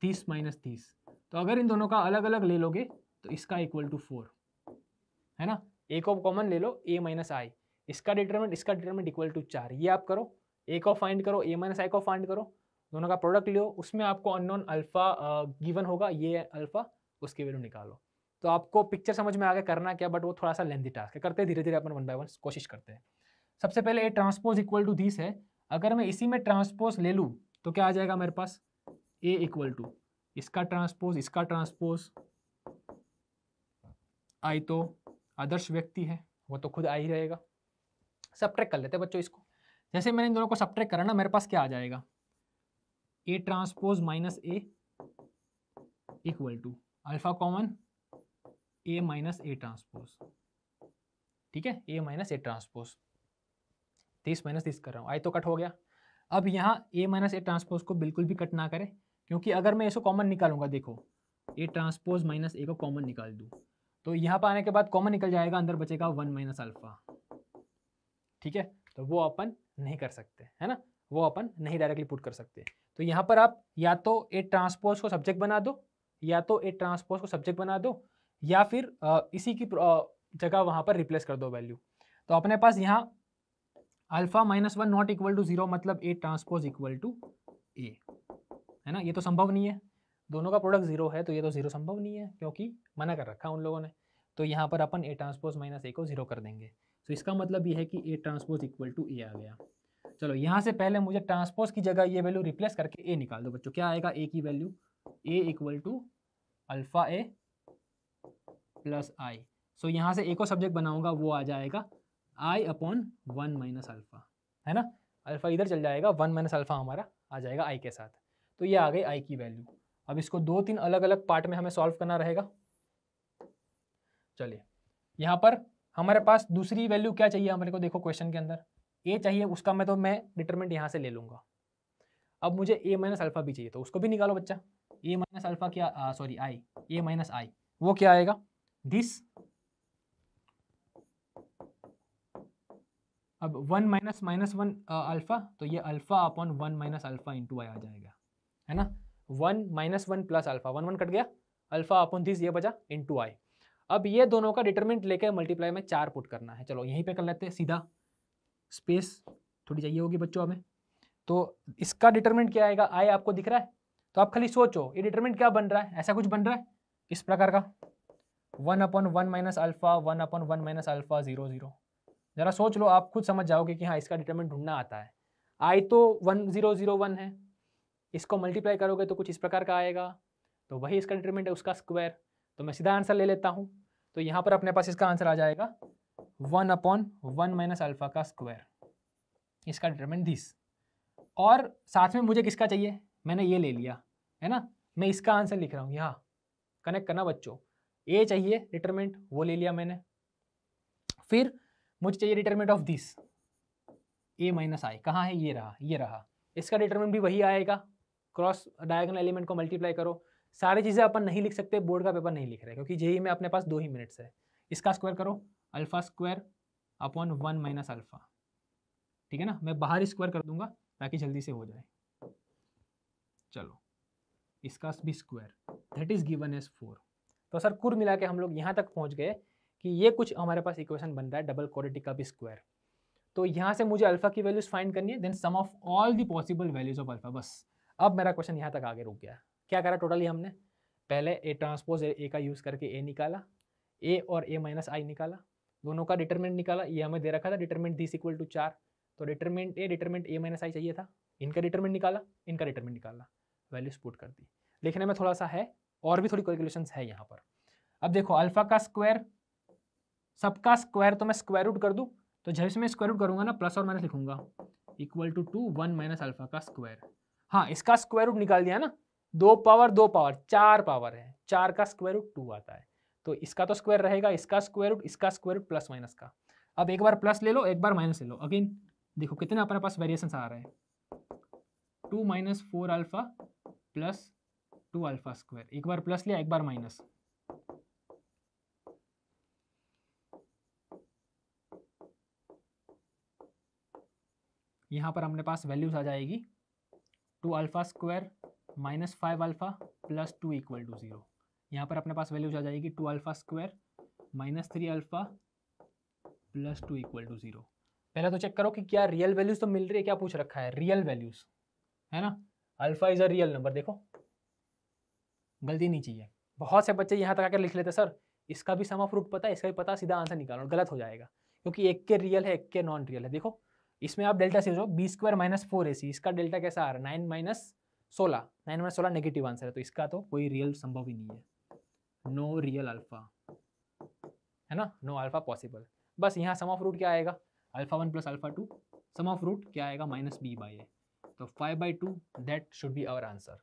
this minus this. तो अगर इन दोनों का अलग अलग ले लोगे तो इसका इक्वल टू 4, है ना। ए को कॉमन ले लो, ए माइनस आई, इसका डिटरमिनेंट इक्वल टू 4, ये आप करो, ए को फाइंड करो, ए माइनस आई को फाइंड करो, दोनों का प्रोडक्ट लो, उसमें आपको अननोन अल्फा गिवन होगा, ये अल्फा, उसकी वैल्यू निकालो। तो आपको पिक्चर समझ में आ गया करना क्या, बट वो थोड़ा सा लेंथी टास्क है, करते धीरे धीरे अपन वन बाय वन कोशिश करते हैं। सबसे पहले A transpose equal to this है, अगर मैं इसी में ट्रांसपोज ले लूँ तो क्या आ जाएगा मेरे पास, ए इक्वल टू इसका ट्रांसपोज, आई तो आदर्श व्यक्ति है, वो तो खुद आ ही रहेगा। सबट्रैक्ट कर लेते हैं बच्चों इसको, जैसे मैंने इन दोनों को सबट्रैक्ट करा ना, मेरे पास क्या आ जाएगा, A transpose minus A equal to alpha common A minus A transpose, ठीक है, A minus A transpose, 30 minus 30 कर रहा हूँ, आई तो कट हो गया। अब यहाँ ए माइनस ए ट्रांसपोज को बिल्कुल भी कट ना करें, क्योंकि अगर मैं इसको कॉमन निकालूंगा, देखो ए ट्रांसपोज माइनस ए को कॉमन निकाल दूँ तो यहाँ पर आने के बाद कॉमन निकल जाएगा, अंदर बचेगा 1 माइनस अल्फा, ठीक है, तो वो अपन नहीं कर सकते, है ना, वो अपन नहीं डायरेक्टली पुट कर सकते। तो यहाँ पर आप या तो ए ट्रांसपोज को सब्जेक्ट बना दो, या फिर इसी की जगह वहाँ पर रिप्लेस कर दो वैल्यू। तो अपने पास यहाँ alpha minus 1 not equal to 0, मतलब A transpose equal to A, है ना, ये तो संभव नहीं है, दोनों का प्रोडक्ट 0 है, तो ये तो 0 संभव नहीं है, क्योंकि मना कर रखा है उन लोगों ने। तो यहाँ पर अपन ए ट्रांसपोज माइनस ए को 0 कर देंगे, तो इसका मतलब ये है कि ए ट्रांसपोज इक्वल टू ए आ गया। चलो यहाँ से पहले मुझे ट्रांसपोज की जगह ये वैल्यू रिप्लेस करके ए निकाल दो बच्चों, क्या आएगा, ए की value A equal to alpha A plus I. So यहाँ से ए को सब्जेक्ट बनाऊंगा, वो आ जाएगा आई अपॉन 1 माइनस अल्फा, है ना, अल्फा इधर चल जाएगा, 1 माइनस अल्फा हमारा आ जाएगा आई के साथ। तो ये आ गई आई की वैल्यू। अब इसको 2-3 अलग अलग पार्ट में हमें सॉल्व करना रहेगा। चलिए यहाँ पर हमारे पास दूसरी वैल्यू क्या चाहिए हमारे को, देखो क्वेश्चन के अंदर ए चाहिए, उसका मैं डिटरमिनेंट यहाँ से ले लूँगा। अब मुझे ए माइनस अल्फा भी चाहिए, तो उसको भी निकालो बच्चा, ए माइनस अल्फा क्या, आई, ए माइनस आई, वो क्या आएगा, दिस। अब 1 माइनस माइनस 1 अल्फा, तो ये alpha upon 1 minus alpha into I आ जाएगा, है ना, 1 माइनस 1 प्लस अल्फा, 1 1 कट गया, अल्फा अपॉन दिस ये बचा इंटू आई। अब ये दोनों का डिटरमिनेंट लेकर मल्टीप्लाई में 4 पुट करना है। चलो यहीं पे कर लेते हैं सीधा, स्पेस थोड़ी चाहिए होगी बच्चों हमें। तो इसका डिटरमिनेंट क्या आएगा, आई आपको दिख रहा है, तो आप खाली सोचो ये डिटरमिनेंट क्या बन रहा है, ऐसा कुछ बन रहा है इस प्रकार का, 1 upon 1 minus alpha, 1 upon 1 minus alpha 0 0। जरा सोच लो, आप खुद समझ जाओगे कि हाँ इसका डिटरमिनेंट ढूंढना आता है। आई तो 1 0 0 1 है, इसको मल्टीप्लाई करोगे तो कुछ इस प्रकार का आएगा, तो वही इसका डिटरमिनेंट है, उसका स्क्वायर। तो मैं सीधा आंसर ले लेता हूँ, तो यहाँ पर अपने पास इसका आंसर आ जाएगा 1 अपॉन 1 माइनस अल्फा का स्क्वायर, इसका डिटरमिनेंट दिस। और साथ में मुझे किसका चाहिए, मैंने ये ले लिया, है ना, मैं इसका आंसर लिख रहा हूँ, यहाँ कनेक्ट करना बच्चों, ए चाहिए डिटरमिनेंट, वो ले लिया मैंने। फिर मुझे चाहिए determinant of this, A minus I, कहाँ है, ये रहा, इसका डिटरमिनेंट भी वही आएगा, क्रॉस डायगोनल एलिमेंट को मल्टीप्लाई करो। सारी चीज़ें अपन नहीं लिख सकते, बोर्ड का पेपर नहीं लिख रहे, क्योंकि जेई में अपने पास 2 ही मिनट्स है। इसका स्क्वायर करो, alpha square upon 1 minus alpha, ठीक है ना, मैं बाहर स्क्वायर कर दूंगा ताकि जल्दी से हो जाए। चलो इसका भी square, that is given as 4। तो सर कुल मिला के हम लोग यहाँ तक पहुँच गए कि ये कुछ हमारे पास इक्वेशन बन रहा है डबल क्वाड्रेटिक का भी स्क्वायर। तो यहाँ से मुझे अल्फा की वैल्यूज फाइंड करनी है, then sum of all the possible values of alpha. बस अब मेरा क्वेश्चन यहाँ तक आगे रुक गया। क्या करा टोटली हमने, पहले ए ट्रांसपोज ए का यूज़ करके ए निकाला, ए और ए माइनस आई निकाला, दोनों का डिटरमिनेंट निकाला। ये हमें दे रखा था डिटरमिनेंट दिस इक्वल टू 4, तो डिटरमिनेंट ए माइनस आई चाहिए था, इनका डिटरमिनेंट निकाला, इनका डिटरमिनेंट निकाला, वैल्यूज पुट कर दी। लिखने में थोड़ा सा है और भी थोड़ी कैलकुलेशंस है यहाँ पर। अब देखो अल्फा का स्क्वायर, सबका स्क्वायर तो मैं स्क्वायर रूट कर दूँ, तो जब इसमें स्क्वायर रूट करूँगा ना प्लस और माइनस लिखूंगा, इक्वल टू 1 माइनस अल्फा का स्क्वायर। हाँ इसका स्क्वायर रूट निकाल दिया ना, 2 पावर 4 पावर है, 4 का स्क्वायर रूट 2 आता है, तो इसका तो स्क्वायर रहेगा, इसका स्क्वायर रूट प्लस माइनस का। अब एक बार प्लस ले लो, एक बार माइनस ले लो, अगेन देखो कितने अपने पास वेरिएशंस आ रहे हैं, 2 minus 4 alpha plus 2 alpha square, एक बार प्लस लिया एक बार माइनस। यहाँ पर अपने पास वैल्यूज आ जाएगी 2 alpha square minus 5 alpha plus 2 equal to 0। यहाँ पर अपने पास वैल्यूज आ जाएगी 2 alpha square minus 3 alpha plus 2 equal to 0। पहले तो चेक करो कि क्या रियल वैल्यूज तो मिल रही है, क्या पूछ रखा है, रियल वैल्यूज, है ना। Alpha is a real number, देखो गलती नहीं चाहिए। बहुत से बच्चे यहाँ तक आकर लिख लेते सर इसका भी सम ऑफ रूट पता है, इसका भी पता, सीधा आंसर निकालो, गलत हो जाएगा क्योंकि एक के रियल है एक के नॉन रियल है। देखो इसमें आप डेल्टा से जो बी स्क्वायर माइनस 4ac, इसका डेल्टा कैसा आ रहा है 9 माइनस 16 नेगेटिव आंसर है, तो इसका तो कोई रियल संभव ही नहीं है, नो रियल अल्फा, है ना, नो अल्फा पॉसिबल। बस यहाँ सम ऑफ रूट क्या आएगा, alpha 1 plus alpha 2, sum of root क्या आएगा -b/a, तो 5/2 that should be our answer.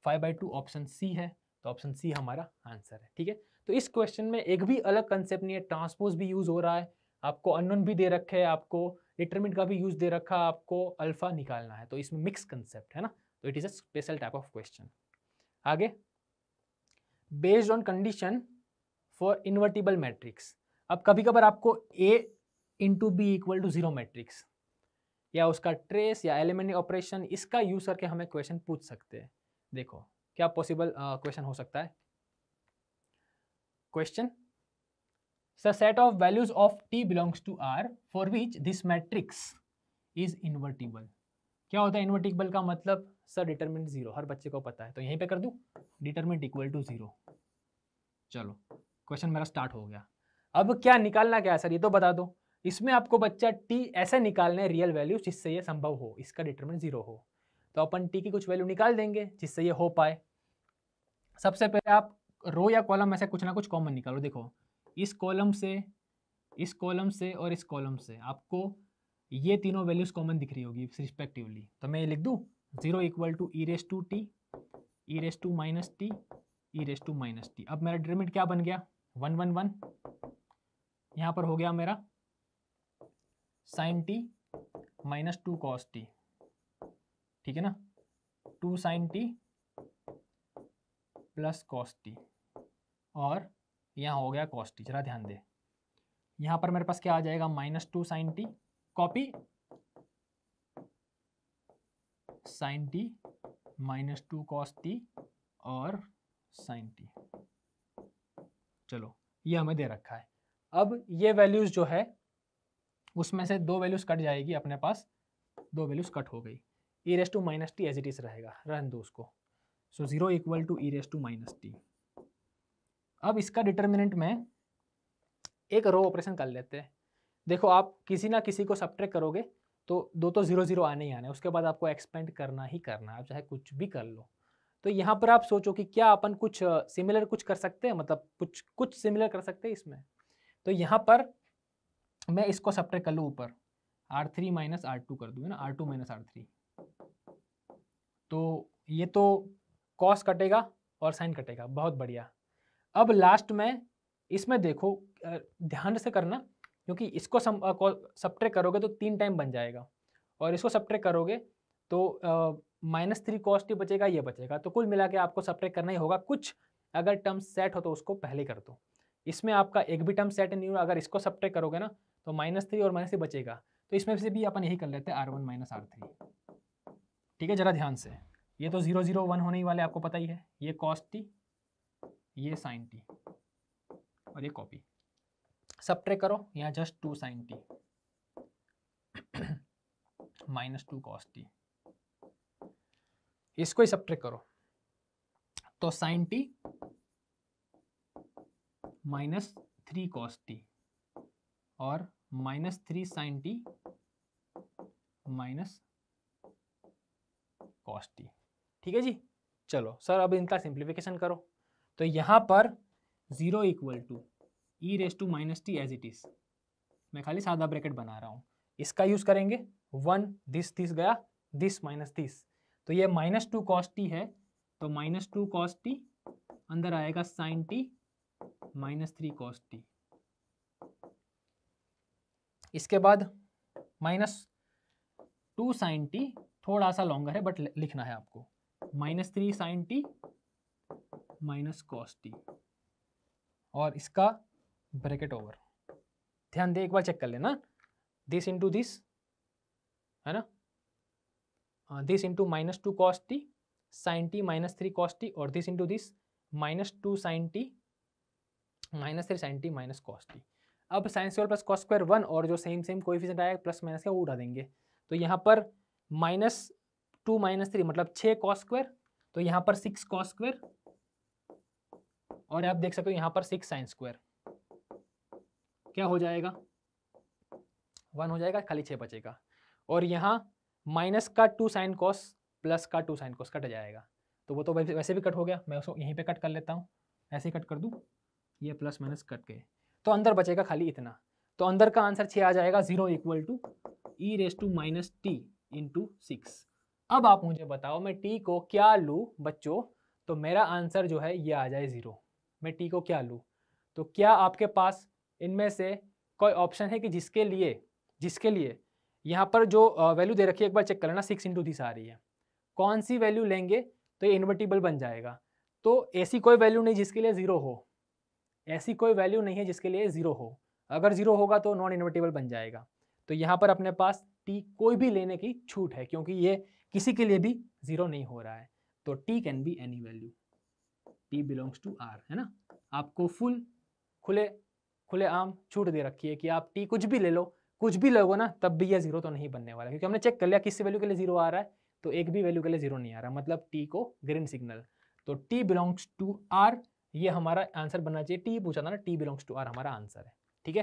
5/2 option C है, तो ऑप्शन सी हमारा आंसर है। ठीक है, तो इस क्वेश्चन में एक भी अलग कंसेप्ट नहीं है, ट्रांसपोज भी यूज हो रहा है, आपको अननोन भी दे रखे है, आपको डिटरमिनेंट का भी यूज दे रखा, आपको अल्फा निकालना है, तो इसमें मिक्स कंसेप्ट है ना, तो it is a special type of question. आगे, based on condition for invertible matrix. अब कभी कभार आपको a into B equal to 0 matrix या उसका ट्रेस या एलिमेंट ऑपरेशन, इसका यूज करके हमें क्वेश्चन पूछ सकते हैं। देखो क्या पॉसिबल क्वेश्चन हो सकता है। Question, the set of values of t belongs to R for which this matrix is invertible. क्या होता है इन्वर्टिबल का मतलब, सर डिटरमिनेंट 0, हर बच्चे को पता है, तो यहीं पे कर दूं डिटरमिनेंट इक्वल टू 0। चलो क्वेश्चन मेरा स्टार्ट हो गया। अब क्या निकालना क्या है सर, ये तो बता दो। इसमें आपको बच्चा t ऐसे निकालने रियल वैल्यू जिससे ये संभव हो, इसका डिटरमिनेंट 0 हो, तो अपन t की कुछ वैल्यू निकाल देंगे जिससे ये हो पाए। सबसे पहले आप रो या कॉलम में से कुछ ना कुछ कॉमन निकालो। देखो इस कॉलम से, इस कॉलम से और इस कॉलम से आपको ये तीनों वैल्यूज कॉमन दिख रही होगी रिस्पेक्टिवली, तो मैं ये लिख दूं 0 equal to e raise to t, e raise to minus t, e raise to minus t. अब मेरा डिटरमिनेंट क्या बन गया 1 1 1, यहाँ पर हो गया मेरा sine t minus 2 cos t, ठीक है ना, 2 sine t plus cos t, और यहाँ हो गया कॉस टी। जरा ध्यान दे, यहाँ पर मेरे पास क्या आ जाएगा -2 sine t, copy sine t -2 cos t और साइन टी। चलो ये हमें दे रखा है। अब ये वैल्यूज जो है उसमें से 2 वैल्यूज कट जाएगी, अपने पास 2 वैल्यूज कट हो गई, e raise to minus t as it is रहेगा, रहने दो उसको। So 0 equal to e raise to minus t. अब इसका डिटरमिनेंट में एक रो ऑपरेशन कर लेते हैं। देखो आप किसी ना किसी को सब्ट्रैक्ट करोगे तो 2 तो 0 0 आने ही आने, उसके बाद आपको एक्सपेंड करना ही करना है, आप चाहे कुछ भी कर लो। तो यहाँ पर आप सोचो कि क्या अपन कुछ सिमिलर कुछ कर सकते हैं, मतलब कुछ सिमिलर कर सकते हैं इसमें। तो यहाँ पर मैं इसको सब्ट्रैक्ट कर लूँ ऊपर, R3 माइनस R2 कर दूँ, है ना, R2 माइनस R3, तो ये तो कॉस कटेगा और साइन कटेगा, बहुत बढ़िया। अब लास्ट में इसमें देखो ध्यान से करना, क्योंकि इसको सब्ट्रैक्ट करोगे तो 3 टाइम बन जाएगा, और इसको सब्ट्रैक्ट करोगे तो -3 कॉस टी बचेगा, ये बचेगा, तो कुल मिला के आपको सब्ट्रैक्ट करना ही होगा। कुछ अगर टर्म सेट हो तो उसको पहले कर दो। इसमें आपका एक भी टर्म सेट नहीं हुआ, अगर इसको सब्ट्रैक्ट करोगे ना तो -3 और -3 बचेगा, तो इसमें से भी अपन यही कर लेते हैं R1 माइनस R3। ठीक है, जरा ध्यान से, ये तो 0 0 1 होने ही वाले, आपको पता ही है, ये कॉस टी, ये साइन टी, और ये कॉपी सब्ट्रैक्ट करो, यहाँ just 2 sine t -2 cos t, इसको ही सब्ट्रैक्ट करो, तो साइन टी -3 कॉस टी और -3 sine t minus cos t. ठीक है जी, चलो सर अब इनका सिंप्लीफिकेशन करो, तो यहाँ पर 0 equal to e raise to minus t as it is, मैं खाली सादा ब्रैकेट बना रहा हूँ, इसका यूज करेंगे 1 दिस गया, दिस माइनस दिस, तो ये -2 कॉस टी है, तो -2 कॉस टी अंदर आएगा साइन टी -3 कॉस टी, इसके बाद -2 साइन टी, थोड़ा सा लॉन्गर है बट लिखना है आपको, -3 sine t minus cos t, और इसका ब्रैकेट ओवर। ध्यान दे, एक बार चेक कर लेना, दिस इंटू दिस, है ना, this into -2 cos t sine t -3 cos t, और this into this -2 sine t -3 sine t minus cos t. अब sine square plus cos square 1 और जो सेम कोएफिशिएंट आया प्लस माइनस का वो उठा देंगे। तो यहाँ पर -2 - 3 मतलब 6 कॉस स्क्वायर, तो यहाँ पर 6 कॉस स्क्वायर और आप देख सकते हो यहाँ पर 6 साइन स्क्वायर, क्या हो जाएगा 1 हो जाएगा, खाली 6 बचेगा। और यहाँ माइनस का 2 साइन कॉस प्लस का 2 साइन कॉस कट जाएगा, तो वो तो वैसे भी कट हो गया, मैं उसको यहीं पे कट कर लेता हूँ, ऐसे ही कट कर दूँ, ये प्लस माइनस कट गए, तो अंदर बचेगा खाली इतना। तो अंदर का आंसर 6 आ जाएगा, 0 = e⁻t × 6। अब आप मुझे बताओ मैं t को क्या लूँ बच्चों, तो मेरा आंसर जो है ये आ जाए 0। मैं t को क्या लूँ, तो क्या आपके पास इनमें से कोई ऑप्शन है कि जिसके लिए यहाँ पर जो वैल्यू दे रखी है एक बार चेक कर लेना, 6 × 30 आ रही है, कौन सी वैल्यू लेंगे तो ये इन्वर्टिबल बन जाएगा। तो ऐसी कोई वैल्यू नहीं जिसके लिए 0 हो, ऐसी कोई वैल्यू नहीं है जिसके लिए 0 हो, अगर 0 होगा तो नॉन इन्वर्टिबल बन जाएगा। तो यहाँ पर अपने पास t कोई भी लेने की छूट है, क्योंकि ये किसी के लिए भी 0 नहीं हो रहा है। तो t can be any value, t belongs to r, है ना। आपको फुल खुले आम छूट दे रखी है कि आप t कुछ भी ले लो, कुछ भी लोगे ना तब भी ये 0 तो नहीं बनने वाला, क्योंकि हमने चेक कर लिया किस वैल्यू के लिए 0 आ रहा है, तो एक भी वैल्यू के लिए 0 नहीं आ रहा, मतलब t को ग्रीन सिग्नल। तो t बिलोंग्स टू r, ये हमारा आंसर बनना चाहिए। t पूछा था ना, t बिलोंग्स टू r हमारा आंसर है, ठीक है।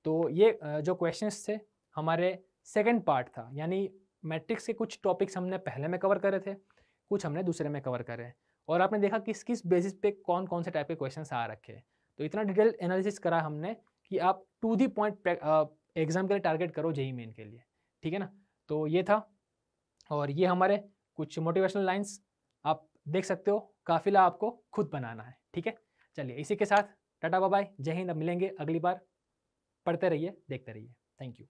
तो ये जो क्वेश्चंस थे हमारे सेकंड पार्ट था, यानी मैट्रिक्स के कुछ टॉपिक्स हमने पहले में कवर करे थे, कुछ हमने दूसरे में कवर करे, और आपने देखा किस किस बेसिस पे कौन कौन से टाइप के क्वेश्चंस आ रखे हैं। तो इतना डिटेल एनालिसिस करा हमने कि आप टू दी पॉइंट एग्जाम के लिए टारगेट करो, जेईई मेन के लिए, ठीक है ना। तो ये था, और ये हमारे कुछ मोटिवेशनल लाइंस आप देख सकते हो, काफिला आपको खुद बनाना है, ठीक है। चलिए इसी के साथ टाटा बाय बाय, जय हिंद। अब मिलेंगे अगली बार, पढ़ते रहिए, देखते रहिए, थैंक यू।